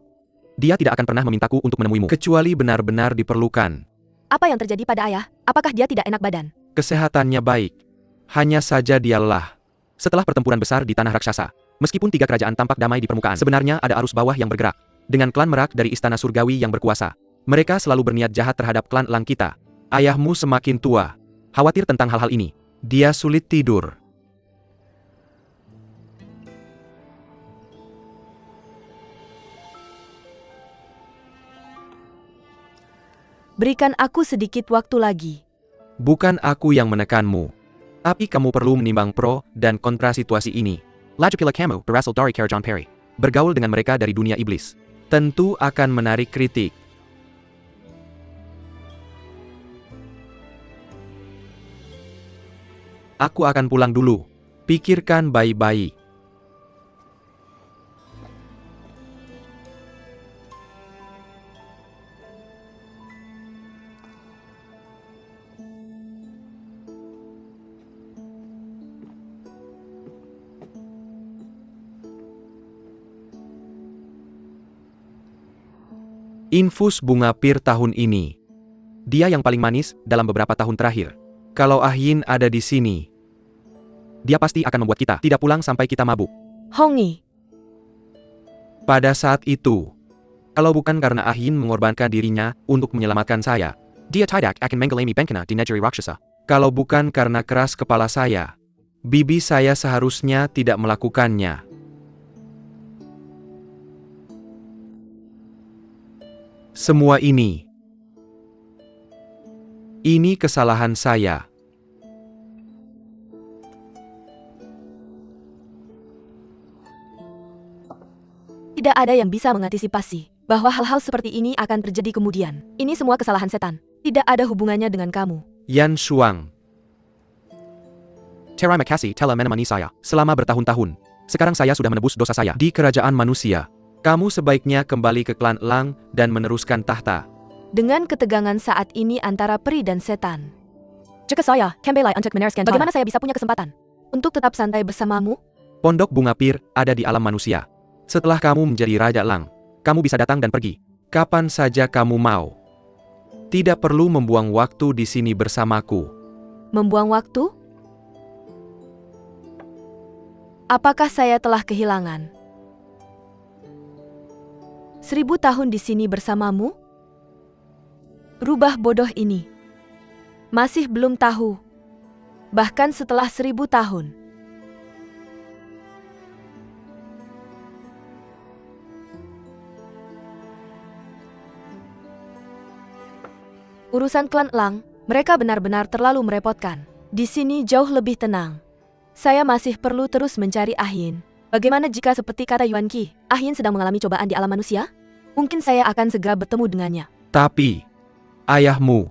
Dia tidak akan pernah memintaku untuk menemuimu, kecuali benar-benar diperlukan. Apa yang terjadi pada ayah? Apakah dia tidak enak badan? Kesehatannya baik. Hanya saja dia lelah. Setelah pertempuran besar di tanah raksasa, meskipun 3 kerajaan tampak damai di permukaan, sebenarnya ada arus bawah yang bergerak. Dengan klan Merak dari Istana Surgawi yang berkuasa. Mereka selalu berniat jahat terhadap klan Elang kita. Ayahmu semakin tua. Khawatir tentang hal-hal ini. Dia sulit tidur. Berikan aku sedikit waktu lagi. Bukan aku yang menekanmu. Tapi kamu perlu menimbang pro dan kontra situasi ini. Lajapila kamu berasal dari Kerajaan Peri. Bergaul dengan mereka dari dunia iblis. Tentu akan menarik kritik. Aku akan pulang dulu. Pikirkan baik-baik. Infus bunga pir tahun ini. Dia yang paling manis dalam beberapa tahun terakhir. Kalau Ahyin ada di sini, dia pasti akan membuat kita tidak pulang sampai kita mabuk. Hongi. Pada saat itu, kalau bukan karena Ahyin mengorbankan dirinya untuk menyelamatkan saya, dia tidak akan menggelemi Benkana di negeri raksasa. Kalau bukan karena keras kepala saya, bibi saya seharusnya tidak melakukannya. Semua ini kesalahan saya. Tidak ada yang bisa mengantisipasi bahwa hal-hal seperti ini akan terjadi kemudian. Ini semua kesalahan setan. Tidak ada hubungannya dengan kamu. Yan Shuang. Terima kasih telah menemani saya selama bertahun-tahun. Sekarang saya sudah menebus dosa saya di kerajaan manusia. Kamu sebaiknya kembali ke klan Elang dan meneruskan tahta. Dengan ketegangan saat ini antara peri dan setan. Jika saya kembali untuk meneruskan, bagaimana saya bisa punya kesempatan untuk tetap santai bersamamu? Pondok bunga pir ada di alam manusia. Setelah kamu menjadi Raja Elang, kamu bisa datang dan pergi kapan saja kamu mau. Tidak perlu membuang waktu di sini bersamaku. Membuang waktu? Apakah saya telah kehilangan 1000 tahun di sini bersamamu? Rubah bodoh ini. Masih belum tahu. Bahkan setelah 1000 tahun. Urusan klan Elang, mereka benar-benar terlalu merepotkan. Di sini jauh lebih tenang. Saya masih perlu terus mencari Ahyin. Bagaimana jika seperti kata Yuan Qi, Ahin sedang mengalami cobaan di alam manusia? Mungkin saya akan segera bertemu dengannya. Tapi, ayahmu,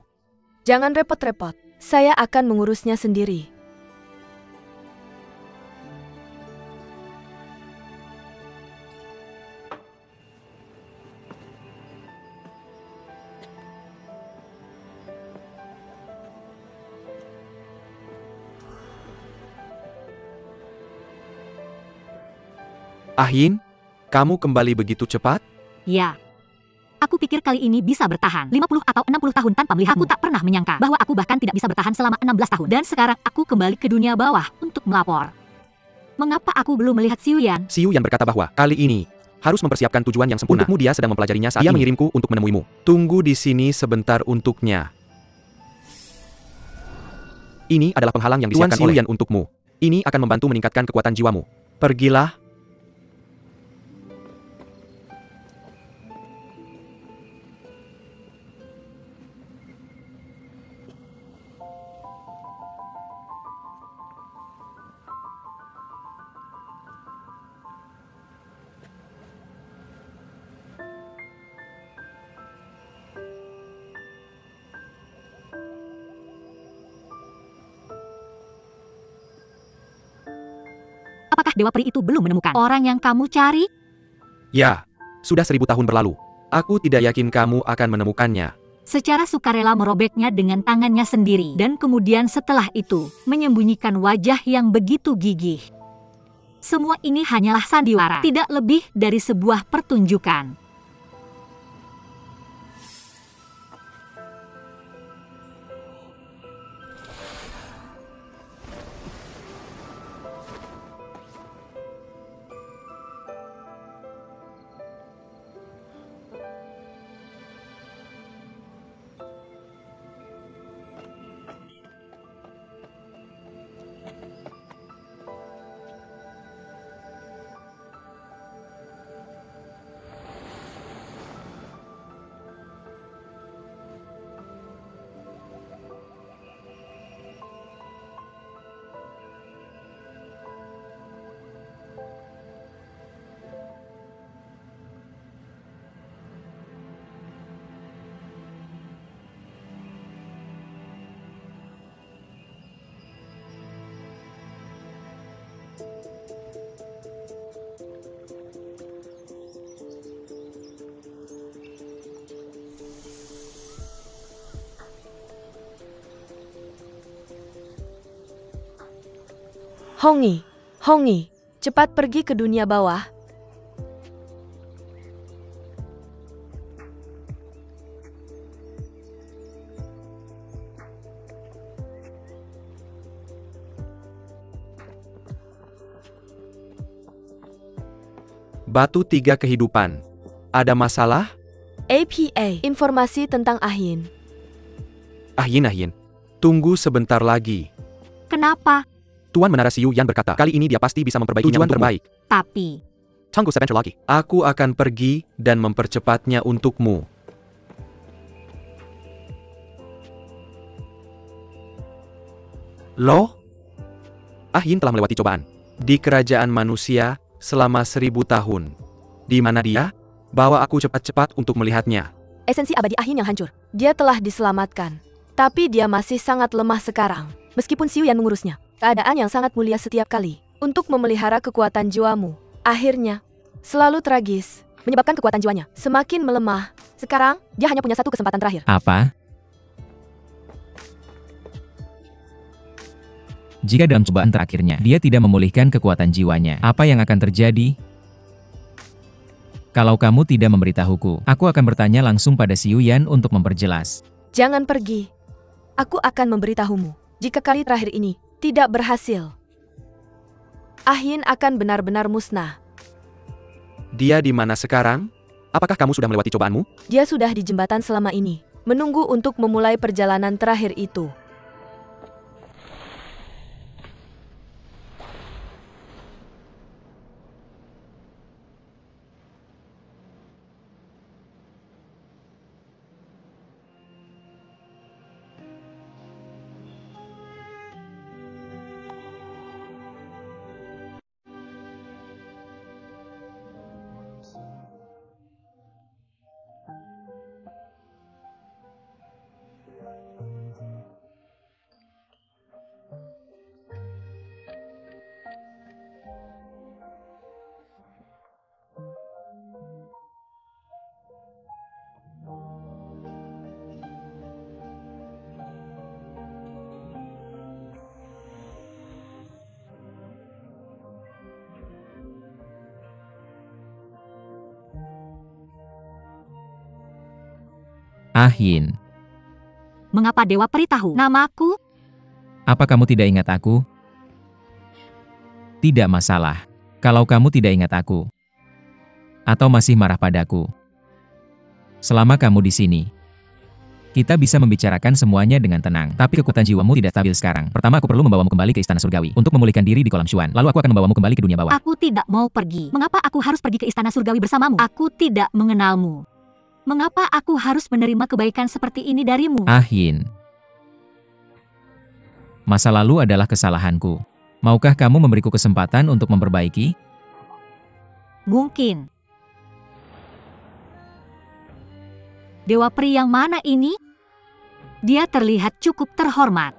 Jangan repot-repot, saya akan mengurusnya sendiri. Ahin, kamu kembali begitu cepat? Ya. Aku pikir kali ini bisa bertahan 50 atau 60 tahun tanpa melihatmu. Aku tak pernah menyangka bahwa aku bahkan tidak bisa bertahan selama 16 tahun. Dan sekarang aku kembali ke dunia bawah untuk melapor. Mengapa aku belum melihat Xiu Yan? Xiu Yan berkata bahwa kali ini harus mempersiapkan tujuan yang sempurna. Untukmu dia sedang mempelajarinya saat dia mengirimku untuk menemuimu. Tunggu di sini sebentar untuknya. Ini adalah penghalang yang disiapkan oleh Xiu Yan untukmu. Ini akan membantu meningkatkan kekuatan jiwamu. Pergilah. Apakah Dewa Peri itu belum menemukan orang yang kamu cari? Ya, sudah 1000 tahun berlalu. Aku tidak yakin kamu akan menemukannya. Secara sukarela merobeknya dengan tangannya sendiri. Dan kemudian setelah itu, menyembunyikan wajah yang begitu gigih. Semua ini hanyalah sandiwara, tidak lebih dari sebuah pertunjukan. Hongi, Hongi, cepat pergi ke dunia bawah. Batu 3 kehidupan. Ada masalah? APA, informasi tentang Ahin. Ahin. Tunggu sebentar lagi. Kenapa? Tuan Menara Xiu Yan berkata, kali ini dia pasti bisa memperbaikinya tujuan terbaik. Tapi, Tunggu sebentar lagi. Aku akan pergi dan mempercepatnya untukmu. Loh? Ahin telah melewati cobaan. Di kerajaan manusia, selama 1000 tahun. Di mana dia? Bawa aku cepat-cepat untuk melihatnya. Esensi abadi Ahin yang hancur. Dia telah diselamatkan. Tapi dia masih sangat lemah sekarang. Meskipun Xiu Yan mengurusnya. Keadaan yang sangat mulia setiap kali. Untuk memelihara kekuatan jiwamu. Akhirnya, selalu tragis. Menyebabkan kekuatan jiwanya semakin melemah. Sekarang, dia hanya punya satu kesempatan terakhir. Apa? Jika dalam cobaan terakhirnya, dia tidak memulihkan kekuatan jiwanya, apa yang akan terjadi? Kalau kamu tidak memberitahuku, aku akan bertanya langsung pada Xiu Yan untuk memperjelas. Jangan pergi. Aku akan memberitahumu. Jika kali terakhir ini tidak berhasil, Ahin akan benar-benar musnah. Dia di mana sekarang? Apakah kamu sudah melewati cobaanmu? Dia sudah di jembatan selama ini, menunggu untuk memulai perjalanan terakhir itu. Yin. Mengapa Dewa Peri tahu namaku? Apa kamu tidak ingat aku? Tidak masalah. Kalau kamu tidak ingat aku. Atau masih marah padaku. Selama kamu di sini. Kita bisa membicarakan semuanya dengan tenang. Tapi kekuatan jiwamu tidak stabil sekarang. Pertama aku perlu membawamu kembali ke Istana Surgawi. Untuk memulihkan diri di kolam Xuan. Lalu aku akan membawamu kembali ke dunia bawah. Aku tidak mau pergi. Mengapa aku harus pergi ke Istana Surgawi bersamamu? Aku tidak mengenalmu. Mengapa aku harus menerima kebaikan seperti ini darimu? Yin. Masa lalu adalah kesalahanku. Maukah kamu memberiku kesempatan untuk memperbaiki? Mungkin. Dewa Peri yang mana ini? Dia terlihat cukup terhormat.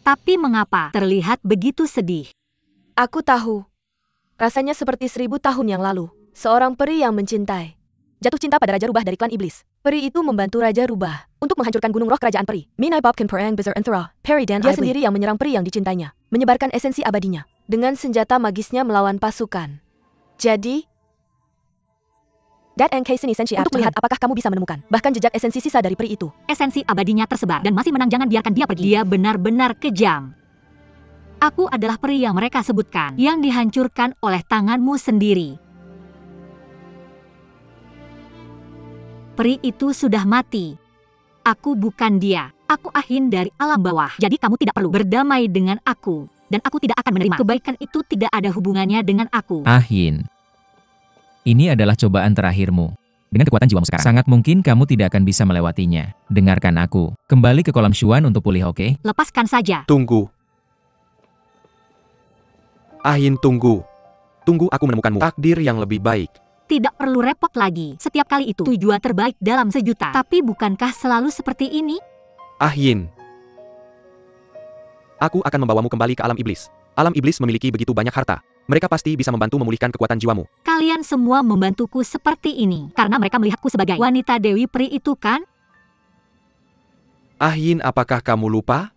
Tapi mengapa terlihat begitu sedih? Aku tahu. Rasanya seperti 1000 tahun yang lalu. Seorang peri yang mencintai. Jatuh cinta pada Raja Rubah dari klan Iblis. Peri itu membantu Raja Rubah untuk menghancurkan gunung roh kerajaan peri. Minai Bobkin Perang Bezer Enthra. Peri dan dia sendiri yang menyerang peri yang dicintainya. Menyebarkan esensi abadinya. Dengan senjata magisnya melawan pasukan. Jadi, that NK Seni Senshi untuk melihat apakah kamu bisa menemukan bahkan jejak esensi sisa dari peri itu. Esensi abadinya tersebar dan masih menang, jangan biarkan dia pergi. Dia benar-benar kejam. Aku adalah peri yang mereka sebutkan, yang dihancurkan oleh tanganmu sendiri. Peri itu sudah mati. Aku bukan dia. Aku Yin dari alam bawah. Jadi kamu tidak perlu berdamai dengan aku. Dan aku tidak akan menerima. Kebaikan itu tidak ada hubungannya dengan aku. Yin. Ini adalah cobaan terakhirmu. Dengan kekuatan jiwamu sekarang, sangat mungkin kamu tidak akan bisa melewatinya. Dengarkan aku. Kembali ke kolam Xuan untuk pulih, oke? Lepaskan saja. Tunggu. Yin, tunggu. Tunggu aku menemukanmu. Takdir yang lebih baik. Tidak perlu repot lagi. Setiap kali itu tujuan terbaik dalam sejuta. Tapi bukankah selalu seperti ini? Yin. Aku akan membawamu kembali ke alam iblis. Alam iblis memiliki begitu banyak harta. Mereka pasti bisa membantu memulihkan kekuatan jiwamu. Kalian semua membantuku seperti ini. Karena mereka melihatku sebagai wanita Dewi Peri itu kan? Yin, apakah kamu lupa?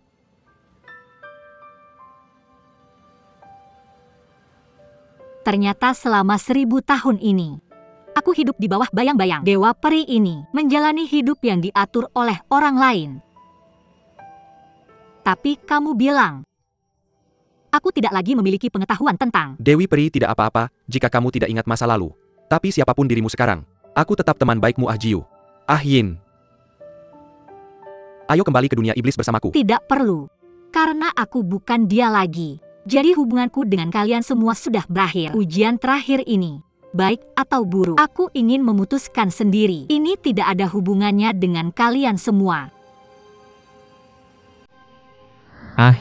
Ternyata selama 1000 tahun ini, aku hidup di bawah bayang-bayang Dewa Peri ini, menjalani hidup yang diatur oleh orang lain. Tapi kamu bilang, aku tidak lagi memiliki pengetahuan tentang Dewi Peri tidak apa-apa jika kamu tidak ingat masa lalu. Tapi siapapun dirimu sekarang, aku tetap teman baikmu Jiu. Yin. Ayo kembali ke dunia iblis bersamaku. Tidak perlu, karena aku bukan dia lagi. Jadi hubunganku dengan kalian semua sudah berakhir. Ujian terakhir ini, baik atau buruk, aku ingin memutuskan sendiri. Ini tidak ada hubungannya dengan kalian semua.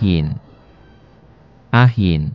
Yin. Yin.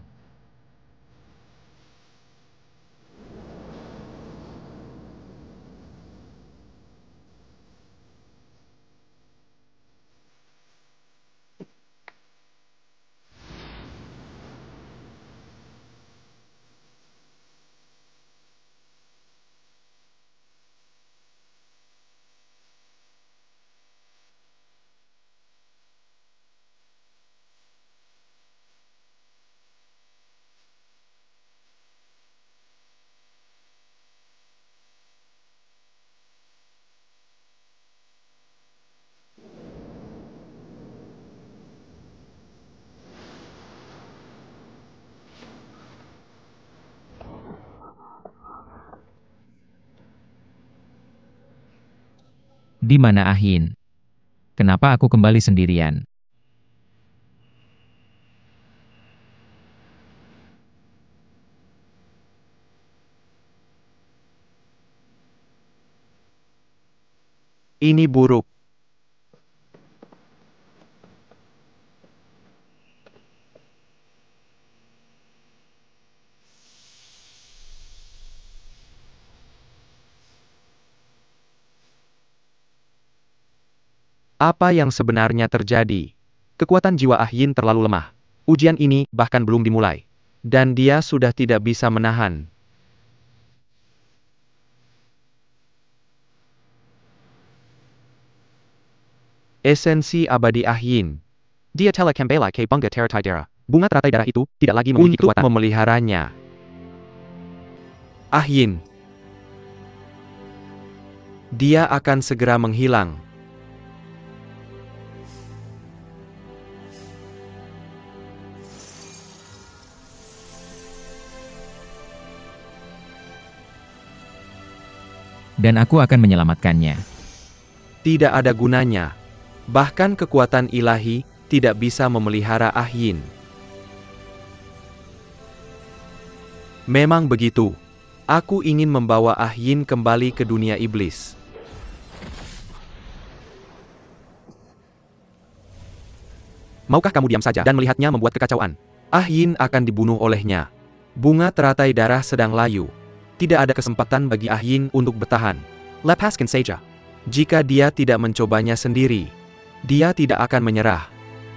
Di mana Yin? Kenapa aku kembali sendirian? Ini buruk. Apa yang sebenarnya terjadi? Kekuatan jiwa Yin terlalu lemah. Ujian ini bahkan belum dimulai. Dan dia sudah tidak bisa menahan. Esensi abadi Yin. Dia telah kembali ke Bunga Teratai Darah. Bunga teratai darah itu tidak lagi memiliki kekuatan. Untuk memeliharanya. Yin. Dia akan segera menghilang. Dan aku akan menyelamatkannya. Tidak ada gunanya. Bahkan kekuatan ilahi tidak bisa memelihara Ahyin. Memang begitu. Aku ingin membawa Ahyin kembali ke dunia iblis. Maukah kamu diam saja dan melihatnya membuat kekacauan? Ahyin akan dibunuh olehnya. Bunga teratai darah sedang layu. Tidak ada kesempatan bagi Ahyin untuk bertahan. Lepaskan saja. Jika dia tidak mencobanya sendiri, dia tidak akan menyerah.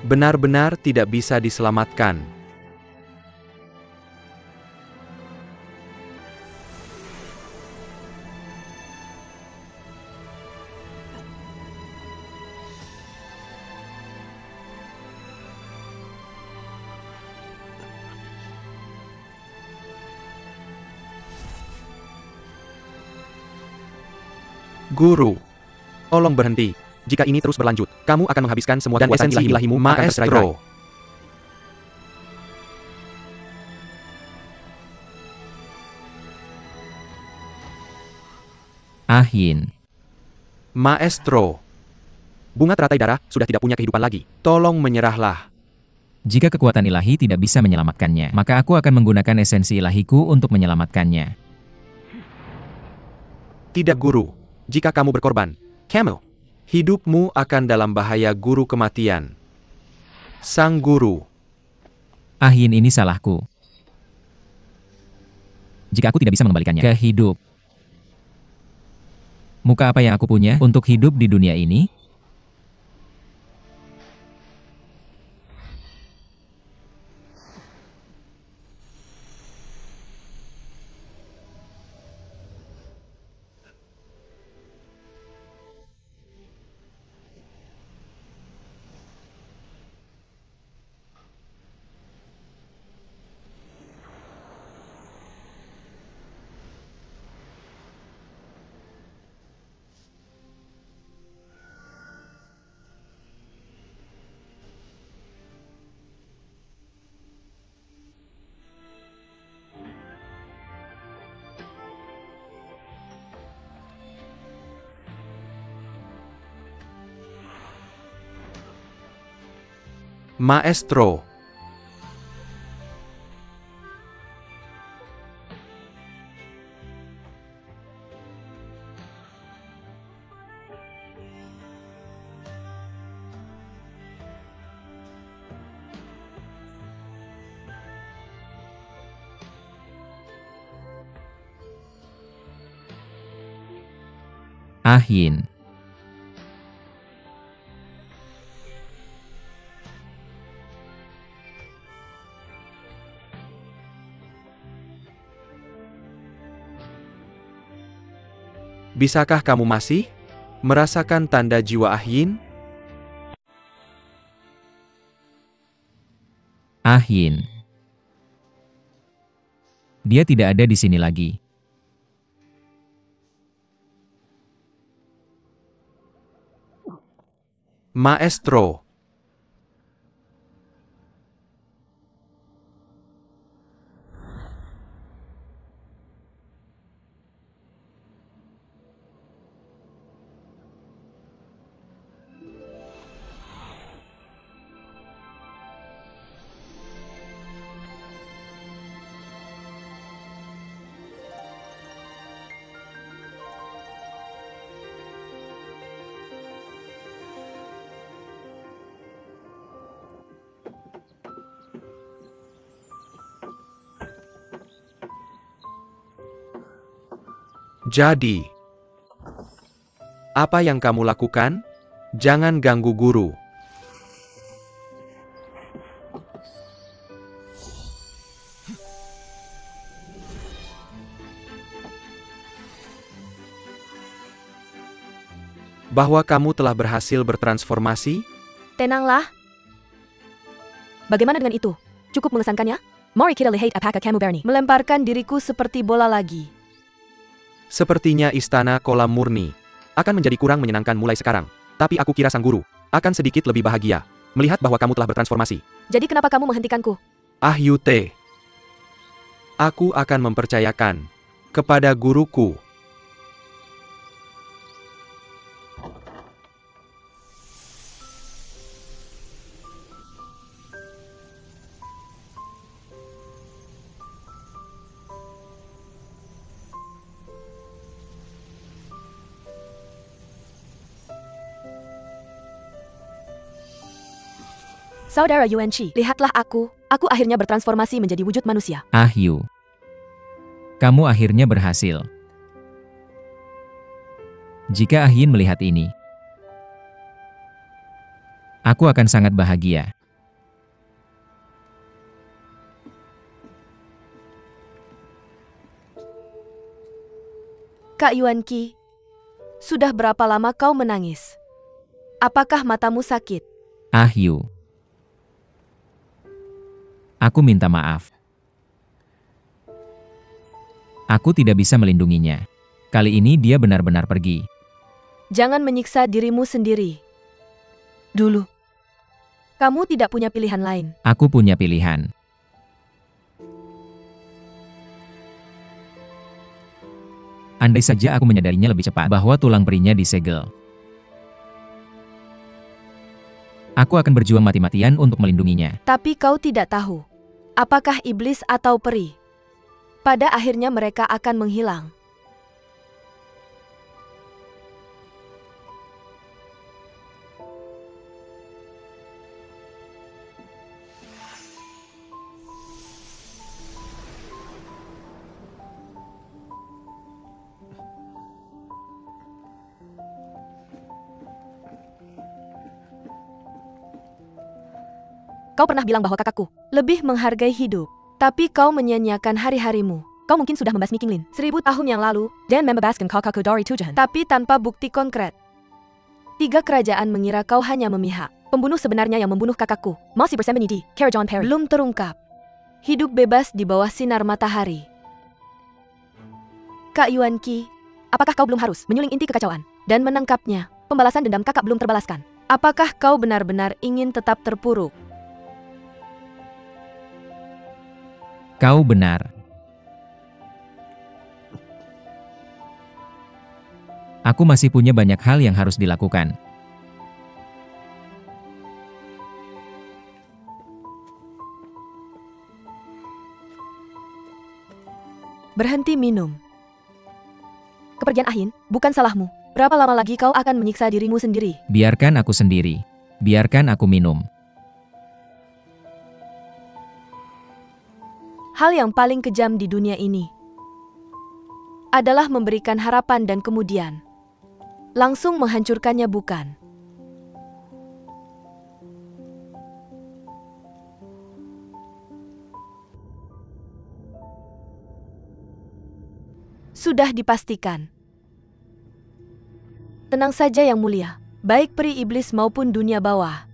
Benar-benar tidak bisa diselamatkan. Guru, tolong berhenti. Jika ini terus berlanjut, kamu akan menghabiskan semua dan esensi ilahimu akan tercerai-berai. Ahyin. Maestro, bunga teratai darah sudah tidak punya kehidupan lagi. Tolong menyerahlah. Jika kekuatan ilahi tidak bisa menyelamatkannya, maka aku akan menggunakan esensi ilahiku untuk menyelamatkannya. Tidak, Guru. Jika kamu berkorban, Camel, hidupmu akan dalam bahaya. Guru kematian. Sang Guru. Ahyin, ini salahku. Jika aku tidak bisa mengembalikannya ke hidup, muka apa yang aku punya untuk hidup di dunia ini? Maestro. Ahyin. Bisakah kamu masih merasakan tanda jiwa Ahyin? Ahyin. Dia tidak ada di sini lagi. Maestro. Jadi, apa yang kamu lakukan? Jangan ganggu guru. Bahwa kamu telah berhasil bertransformasi? Tenanglah. Bagaimana dengan itu? Cukup mengesankannya? Mari kita lihat apakah kamu berani melemparkan diriku seperti bola lagi. Sepertinya istana kolam murni. akan menjadi kurang menyenangkan mulai sekarang. Tapi aku kira sang guru akan sedikit lebih bahagia melihat bahwa kamu telah bertransformasi. Jadi kenapa kamu menghentikanku? Ah Yute, aku akan mempercayakan kepada guruku. Saudara Yuanqi, lihatlah aku akhirnya bertransformasi menjadi wujud manusia. Ah Yu. Kamu akhirnya berhasil. Jika Ah Yin melihat ini, aku akan sangat bahagia. Kak Yuanqi, sudah berapa lama kau menangis? Apakah matamu sakit? Ah Yu. Aku minta maaf. Aku tidak bisa melindunginya. Kali ini dia benar-benar pergi. Jangan menyiksa dirimu sendiri. Dulu, kamu tidak punya pilihan lain. Aku punya pilihan. Andai saja aku menyadarinya lebih cepat bahwa tulang perinya disegel. Aku akan berjuang mati-matian untuk melindunginya. Tapi kau tidak tahu, apakah iblis atau peri. Pada akhirnya mereka akan menghilang. Kau pernah bilang bahwa kakakku lebih menghargai hidup. Tapi kau menyia-nyiakan hari-harimu. Kau mungkin sudah membasmi Qinglin 1000 tahun yang lalu, dan membebaskan kakakku dari tujuan. Tapi tanpa bukti konkret. 3 kerajaan mengira kau hanya memihak. Pembunuh sebenarnya yang membunuh kakakku masih bersembunyi di Karajon Perry. Belum terungkap. Hidup bebas di bawah sinar matahari. Kak Yuanqi, apakah kau belum harus menyuling inti kekacauan dan menangkapnya? Pembalasan dendam kakak belum terbalaskan. Apakah kau benar-benar ingin tetap terpuruk? Kau benar. Aku masih punya banyak hal yang harus dilakukan. Berhenti minum. Kepergian Ahin bukan salahmu. Berapa lama lagi kau akan menyiksa dirimu sendiri? Biarkan aku sendiri. Biarkan aku minum. Hal yang paling kejam di dunia ini adalah memberikan harapan dan kemudian langsung menghancurkannya, bukan? Sudah dipastikan. Tenang saja Yang Mulia, baik peri iblis maupun dunia bawah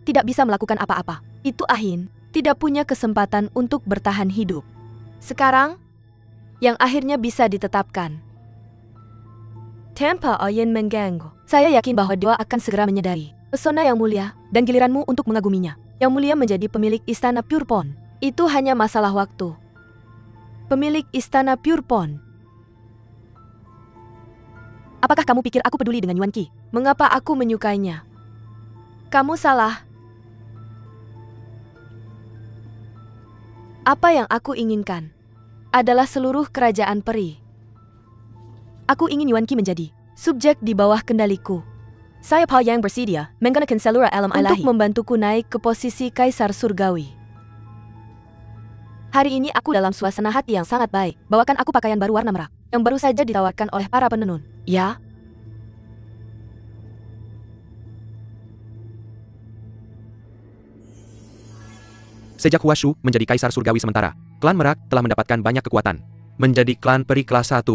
tidak bisa melakukan apa-apa. Itu Ahin tidak punya kesempatan untuk bertahan hidup. Sekarang, yang akhirnya bisa ditetapkan. Tanpa Ayin mengganggu, saya yakin bahwa Dewa akan segera menyadari pesona Yang Mulia dan giliranmu untuk mengaguminya. Yang Mulia menjadi pemilik Istana Purpon. Itu hanya masalah waktu. Pemilik Istana Purpon. Apakah kamu pikir aku peduli dengan Yuanqi? Mengapa aku menyukainya? Kamu salah. Apa yang aku inginkan adalah seluruh kerajaan peri. Aku ingin Yuanqi menjadi subjek di bawah kendaliku. Saya Pa yang bersedia menggunakan seluruh alam ilahi untuk membantuku naik ke posisi Kaisar Surgawi. Hari ini aku dalam suasana hati yang sangat baik. Bawakan aku pakaian baru warna merah yang baru saja ditawarkan oleh para penenun. Ya? Sejak Huashu menjadi Kaisar Surgawi sementara, klan Merak telah mendapatkan banyak kekuatan. Menjadi klan peri kelas 1.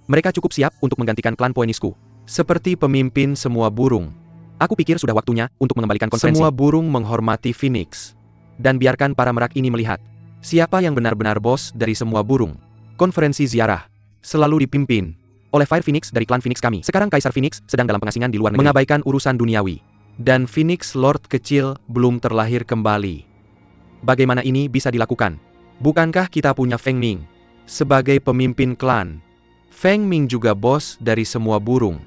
Mereka cukup siap untuk menggantikan klan Poenisku. Seperti pemimpin semua burung. Aku pikir sudah waktunya untuk mengembalikan konferensi. Semua burung menghormati Phoenix. Dan biarkan para Merak ini melihat siapa yang benar-benar bos dari semua burung. Konferensi ziarah selalu dipimpin oleh Fire Phoenix dari klan Phoenix kami. Sekarang Kaisar Phoenix sedang dalam pengasingan di luar negeri, mengabaikan urusan duniawi. Dan Phoenix Lord kecil belum terlahir kembali. Bagaimana ini bisa dilakukan? Bukankah kita punya Feng Ming sebagai pemimpin klan? Feng Ming juga bos dari semua burung.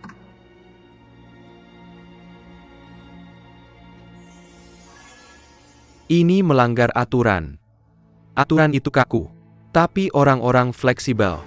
Ini melanggar aturan. Aturan itu kaku, tapi orang-orang fleksibel.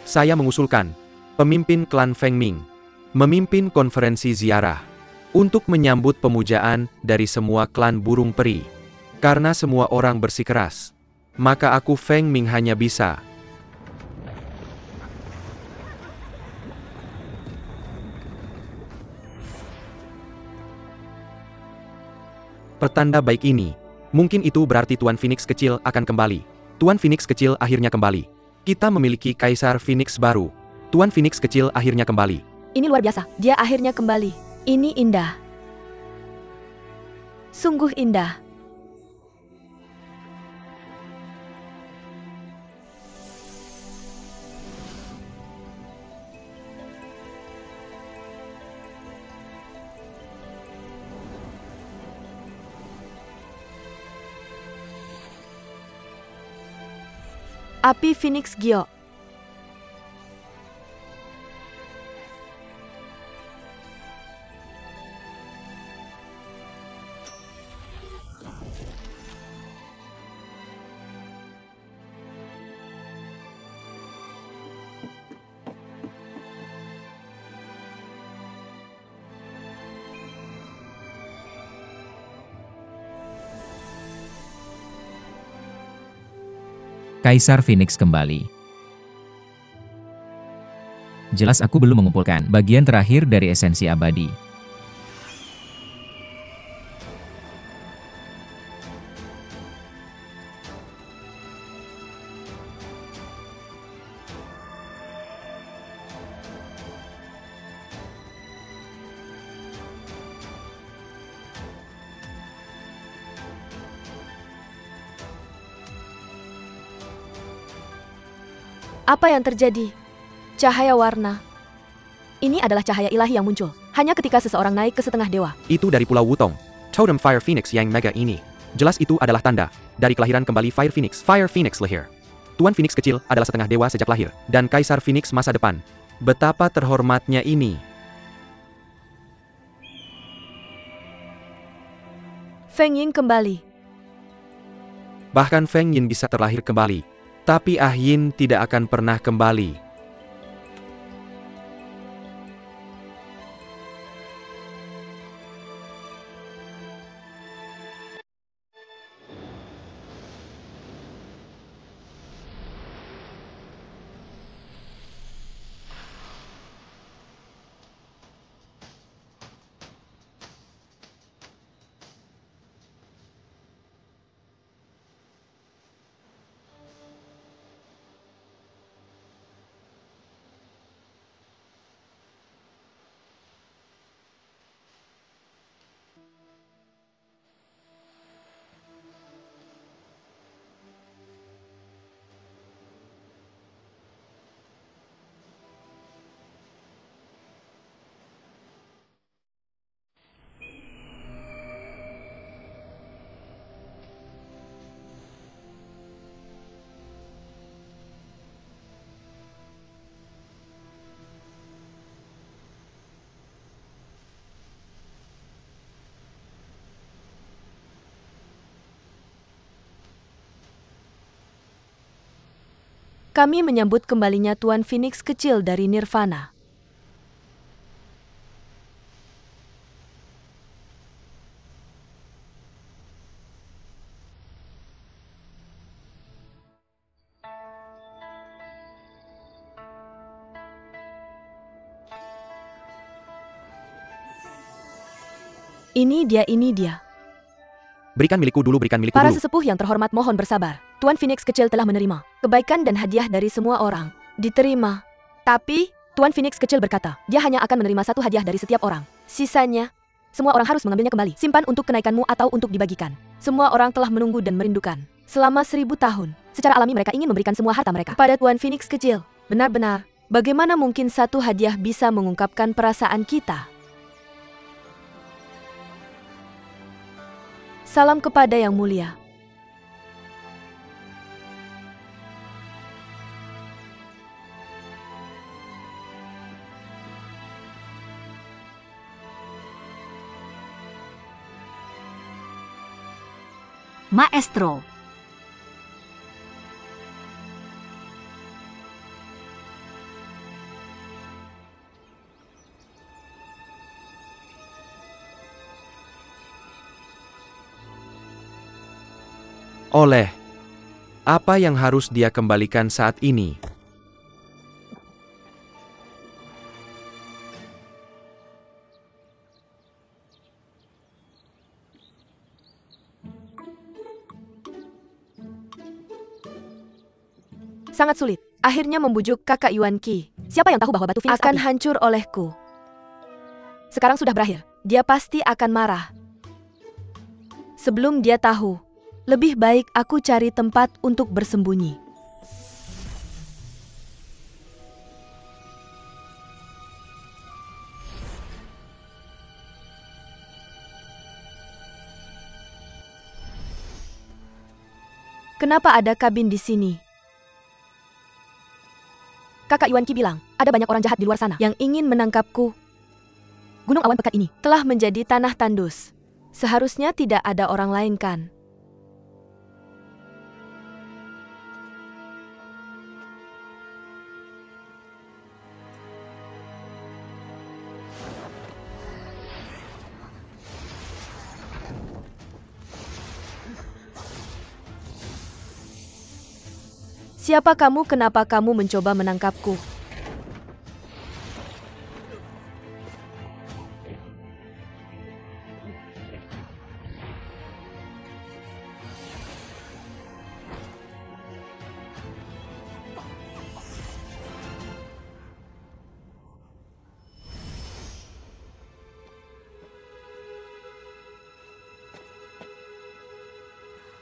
Saya mengusulkan, pemimpin klan Feng Ming memimpin konferensi ziarah untuk menyambut pemujaan dari semua klan burung peri. Karena semua orang bersikeras, maka aku Feng Ming hanya bisa pertanda baik ini. Mungkin itu berarti Tuan Phoenix kecil akan kembali. Tuan Phoenix kecil akhirnya kembali. Kita memiliki Kaisar Phoenix baru. Tuan Phoenix kecil akhirnya kembali. Ini luar biasa, dia akhirnya kembali. Ini indah. Sungguh indah. Api Phoenix Giok. Kaisar Phoenix kembali. Jelas aku belum mengumpulkan bagian terakhir dari esensi abadi. Apa yang terjadi? Cahaya warna. Ini adalah cahaya ilahi yang muncul hanya ketika seseorang naik ke setengah dewa. Itu dari Pulau Wutong. Totem Fire Phoenix yang mega ini. Jelas itu adalah tanda dari kelahiran kembali Fire Phoenix. Fire Phoenix lahir. Tuan Phoenix kecil adalah setengah dewa sejak lahir, dan Kaisar Phoenix masa depan. Betapa terhormatnya ini. Feng Ying kembali. Bahkan Feng Yin bisa terlahir kembali. Tapi Ah Yin tidak akan pernah kembali. Kami menyambut kembalinya Tuan Phoenix kecil dari Nirvana. Ini dia. Berikan milikku dulu, berikan milikku Para dulu. sesepuh yang terhormat mohon bersabar. Tuan Phoenix kecil telah menerima kebaikan dan hadiah dari semua orang. Diterima. Tapi, Tuan Phoenix kecil berkata, dia hanya akan menerima satu hadiah dari setiap orang. Sisanya, semua orang harus mengambilnya kembali. Simpan untuk kenaikanmu atau untuk dibagikan. Semua orang telah menunggu dan merindukan. Selama 1000 tahun, secara alami mereka ingin memberikan semua harta mereka pada Tuan Phoenix kecil. Benar-benar, bagaimana mungkin satu hadiah bisa mengungkapkan perasaan kita? Salam kepada Yang Mulia. Maestro. Oleh, apa yang harus dia kembalikan saat ini? Sangat sulit. Akhirnya membujuk kakak Yuan Qi. Siapa yang tahu bahwa batu Phoenix akan hancur olehku? Sekarang sudah berakhir. Dia pasti akan marah. Sebelum dia tahu, lebih baik aku cari tempat untuk bersembunyi. Kenapa ada kabin di sini? Kakak Yuan Qi bilang, ada banyak orang jahat di luar sana yang ingin menangkapku. Gunung awan pekat ini telah menjadi tanah tandus. Seharusnya tidak ada orang lain kan? Siapa kamu? Kenapa kamu mencoba menangkapku?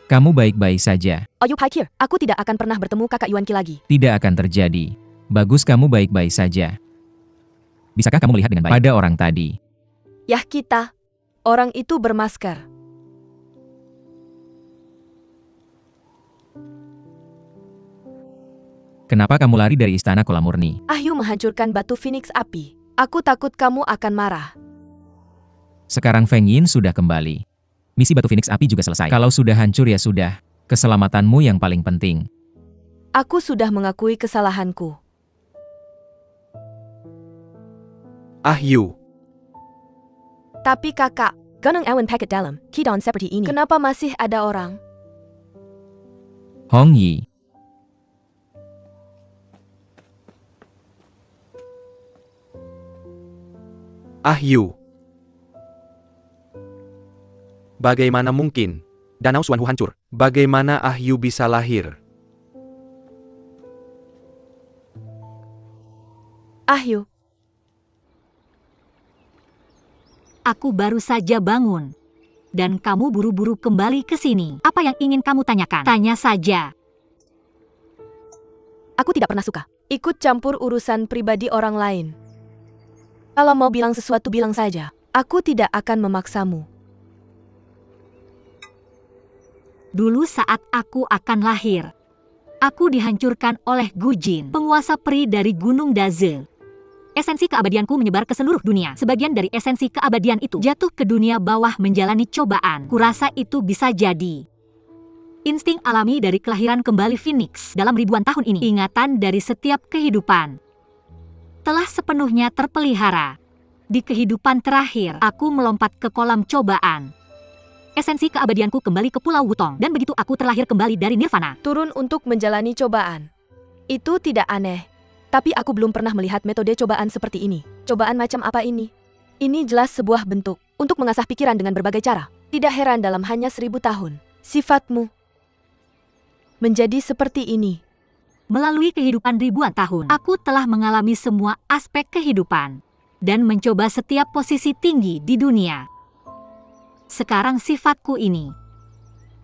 Kamu baik-baik saja. Oyu Paikir, aku tidak akan pernah bertemu kakak Yuan Qi lagi. Tidak akan terjadi. Bagus, kamu baik-baik saja. Bisakah kamu melihat dengan baik pada orang tadi? Yah kita, orang itu bermasker. Kenapa kamu lari dari istana kolam murni? Ahyu menghancurkan batu Phoenix api. Aku takut kamu akan marah. Sekarang Feng Yin sudah kembali. Misi batu Phoenix api juga selesai. Kalau sudah hancur ya sudah. Keselamatanmu yang paling penting. Aku sudah mengakui kesalahanku. Ahyu, Tapi kakak, Gunung Awan Paket dalam, Kidon seperti ini. Kenapa masih ada orang? Hong Yi. Ahyu. Bagaimana mungkin? Danau Xuanhu hancur. Bagaimana Ahyu bisa lahir? Ahyu, Aku baru saja bangun. Dan kamu buru-buru kembali ke sini. Apa yang ingin kamu tanyakan? Tanya saja. aku tidak pernah suka ikut campur urusan pribadi orang lain. Kalau mau bilang sesuatu bilang saja. Aku tidak akan memaksamu. Dulu saat aku akan lahir, aku dihancurkan oleh Gu Jin, penguasa peri dari Gunung Daze. Esensi keabadianku menyebar ke seluruh dunia. Sebagian dari esensi keabadian itu jatuh ke dunia bawah menjalani cobaan. Kurasa itu bisa jadi insting alami dari kelahiran kembali Phoenix dalam ribuan tahun ini. Ingatan dari setiap kehidupan telah sepenuhnya terpelihara. Di kehidupan terakhir, aku melompat ke kolam cobaan. Esensi keabadianku kembali ke Pulau Wutong, dan begitu aku terlahir kembali dari Nirvana. Turun untuk menjalani cobaan. Itu tidak aneh. Tapi aku belum pernah melihat metode cobaan seperti ini. Cobaan macam apa ini? Ini jelas sebuah bentuk untuk mengasah pikiran dengan berbagai cara. Tidak heran dalam hanya 1000 tahun, sifatmu menjadi seperti ini. Melalui kehidupan ribuan tahun, aku telah mengalami semua aspek kehidupan dan mencoba setiap posisi tinggi di dunia. Sekarang sifatku ini,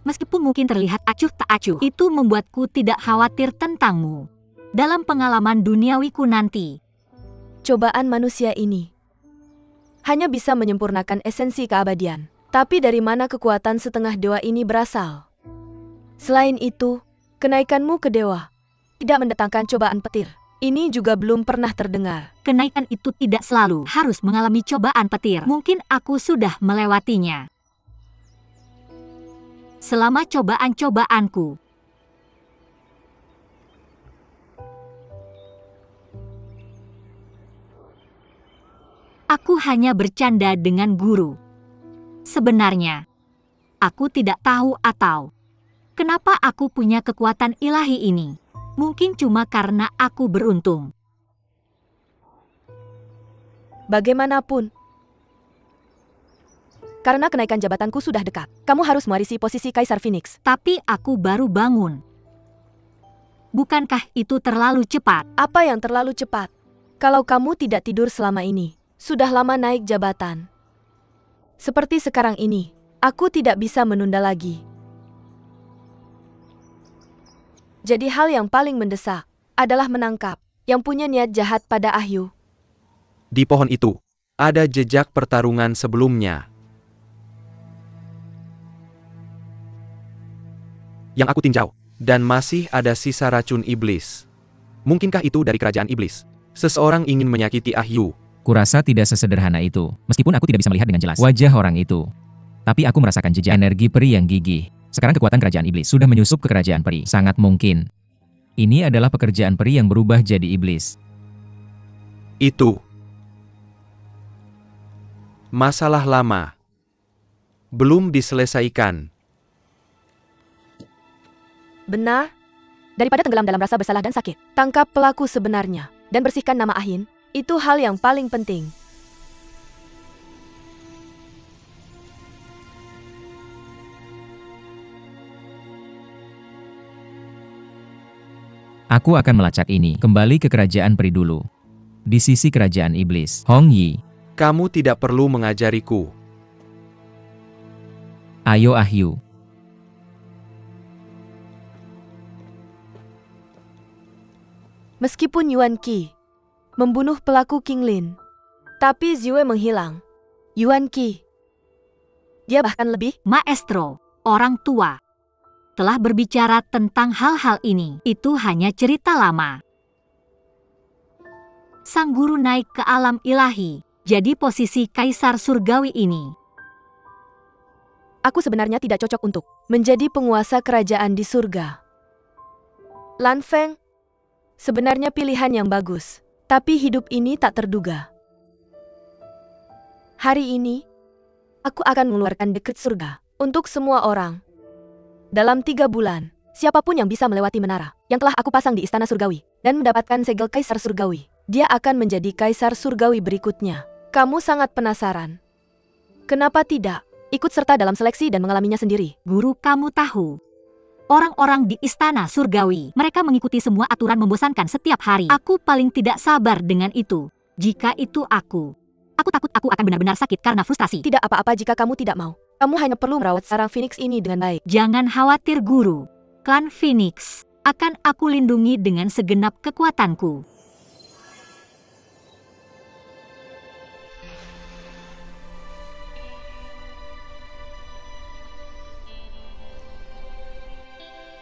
meskipun mungkin terlihat acuh tak acuh, itu membuatku tidak khawatir tentangmu. Dalam pengalaman duniawiku nanti, Cobaan manusia ini hanya bisa menyempurnakan esensi keabadian. Tapi dari mana kekuatan setengah dewa ini berasal? Selain itu, kenaikanmu ke dewa tidak mendatangkan cobaan petir. Ini juga belum pernah terdengar. kenaikan itu tidak selalu harus mengalami cobaan petir. Mungkin aku sudah melewatinya. Selama cobaan-cobaanku, aku hanya bercanda dengan guru. Sebenarnya, aku tidak tahu atau kenapa aku punya kekuatan ilahi ini. Mungkin cuma karena aku beruntung. Bagaimanapun, karena kenaikan jabatanku sudah dekat, kamu harus mewarisi posisi Kaisar Phoenix. Tapi aku baru bangun. Bukankah itu terlalu cepat? Apa yang terlalu cepat? Kalau kamu tidak tidur selama ini, sudah lama naik jabatan. Seperti sekarang ini, aku tidak bisa menunda lagi. Jadi hal yang paling mendesak adalah menangkap yang punya niat jahat pada Ahyu. Di pohon itu, ada jejak pertarungan sebelumnya. Yang aku tinjau, dan masih ada sisa racun iblis. Mungkinkah itu dari kerajaan iblis? Seseorang ingin menyakiti Ahyu. Kurasa tidak sesederhana itu, meskipun aku tidak bisa melihat dengan jelas wajah orang itu. Tapi aku merasakan jejak energi peri yang gigih. Sekarang kekuatan kerajaan iblis sudah menyusup ke kerajaan peri. Sangat mungkin. Ini adalah pekerjaan peri yang berubah jadi iblis. Itu masalah lama. Belum diselesaikan. Benar? Daripada tenggelam dalam rasa bersalah dan sakit, tangkap pelaku sebenarnya dan bersihkan nama Ahin. Itu hal yang paling penting. Aku akan melacak ini, kembali ke kerajaan peri dulu. Di sisi kerajaan iblis, Hong Yi. Kamu tidak perlu mengajariku. Ayo Ahyu. Meskipun Yuan Qi membunuh pelaku King Lin, tapi Ziwei menghilang. Yuan Qi, dia bahkan lebih. Maestro, orang tua, telah berbicara tentang hal-hal ini. Itu hanya cerita lama. Sang guru naik ke alam ilahi, jadi posisi kaisar surgawi ini. Aku sebenarnya tidak cocok untuk menjadi penguasa kerajaan di surga. Lan Feng, sebenarnya pilihan yang bagus. Tapi hidup ini tak terduga. Hari ini, aku akan mengeluarkan dekret surga untuk semua orang. Dalam 3 bulan, siapapun yang bisa melewati menara yang telah aku pasang di Istana Surgawi dan mendapatkan segel Kaisar Surgawi, dia akan menjadi Kaisar Surgawi berikutnya. Kamu sangat penasaran? Kenapa tidak ikut serta dalam seleksi dan mengalaminya sendiri? Guru, kamu tahu, orang-orang di Istana Surgawi, mereka mengikuti semua aturan membosankan setiap hari. Aku paling tidak sabar dengan itu. Jika itu aku takut aku akan benar-benar sakit karena frustasi. Tidak apa-apa jika kamu tidak mau. Kamu hanya perlu merawat sarang Phoenix ini dengan baik. Jangan khawatir guru. Klan Phoenix akan aku lindungi dengan segenap kekuatanku.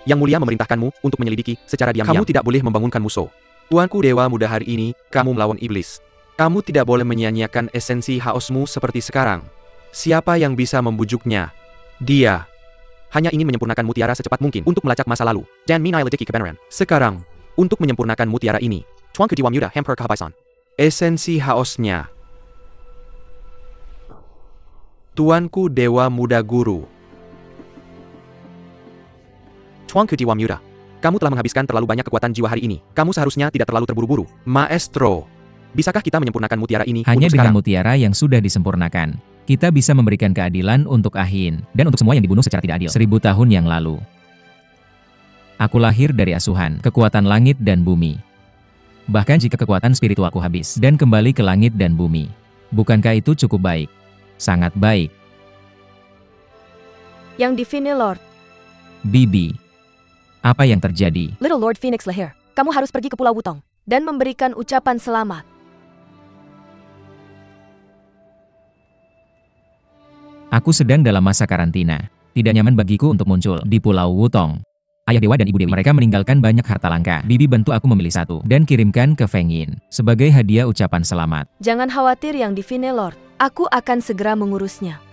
Yang Mulia memerintahkanmu untuk menyelidiki secara diam-diam. Kamu tidak boleh membangunkan musuh. Tuanku Dewa Muda, hari ini, kamu melawan iblis. Kamu tidak boleh menyia-nyiakan esensi haosmu seperti sekarang. Siapa yang bisa membujuknya? Dia hanya ingin menyempurnakan mutiara secepat mungkin untuk melacak masa lalu. Dan minai ledeki kebenaran. Sekarang, untuk menyempurnakan mutiara ini, Tuanku Dewa Muda hamper kehabisan. Esensi haosnya. Tuanku Dewa Muda Guru. Tuanku Dewa Muda, kamu telah menghabiskan terlalu banyak kekuatan jiwa hari ini. Kamu seharusnya tidak terlalu terburu-buru. Maestro, Bisakah kita menyempurnakan mutiara ini Hanya untuk dengan sekarang? mutiara yang sudah disempurnakan, kita bisa memberikan keadilan untuk Ahin, dan untuk semua yang dibunuh secara tidak adil 1000 tahun yang lalu. Aku lahir dari asuhan, kekuatan langit dan bumi. Bahkan jika kekuatan spiritualku habis, dan kembali ke langit dan bumi. Bukankah itu cukup baik? Sangat baik. Yang Divine Lord, Bibi. Apa yang terjadi? Little Lord Phoenix lahir. Kamu harus pergi ke Pulau Wutong dan memberikan ucapan selamat. Aku sedang dalam masa karantina. Tidak nyaman bagiku untuk muncul di Pulau Wutong. Ayah Dewa dan Ibu Dewi mereka meninggalkan banyak harta langka. Bibi bantu aku memilih satu dan kirimkan ke Feng Yin sebagai hadiah ucapan selamat. Jangan khawatir Yang Divine Lord. Aku akan segera mengurusnya.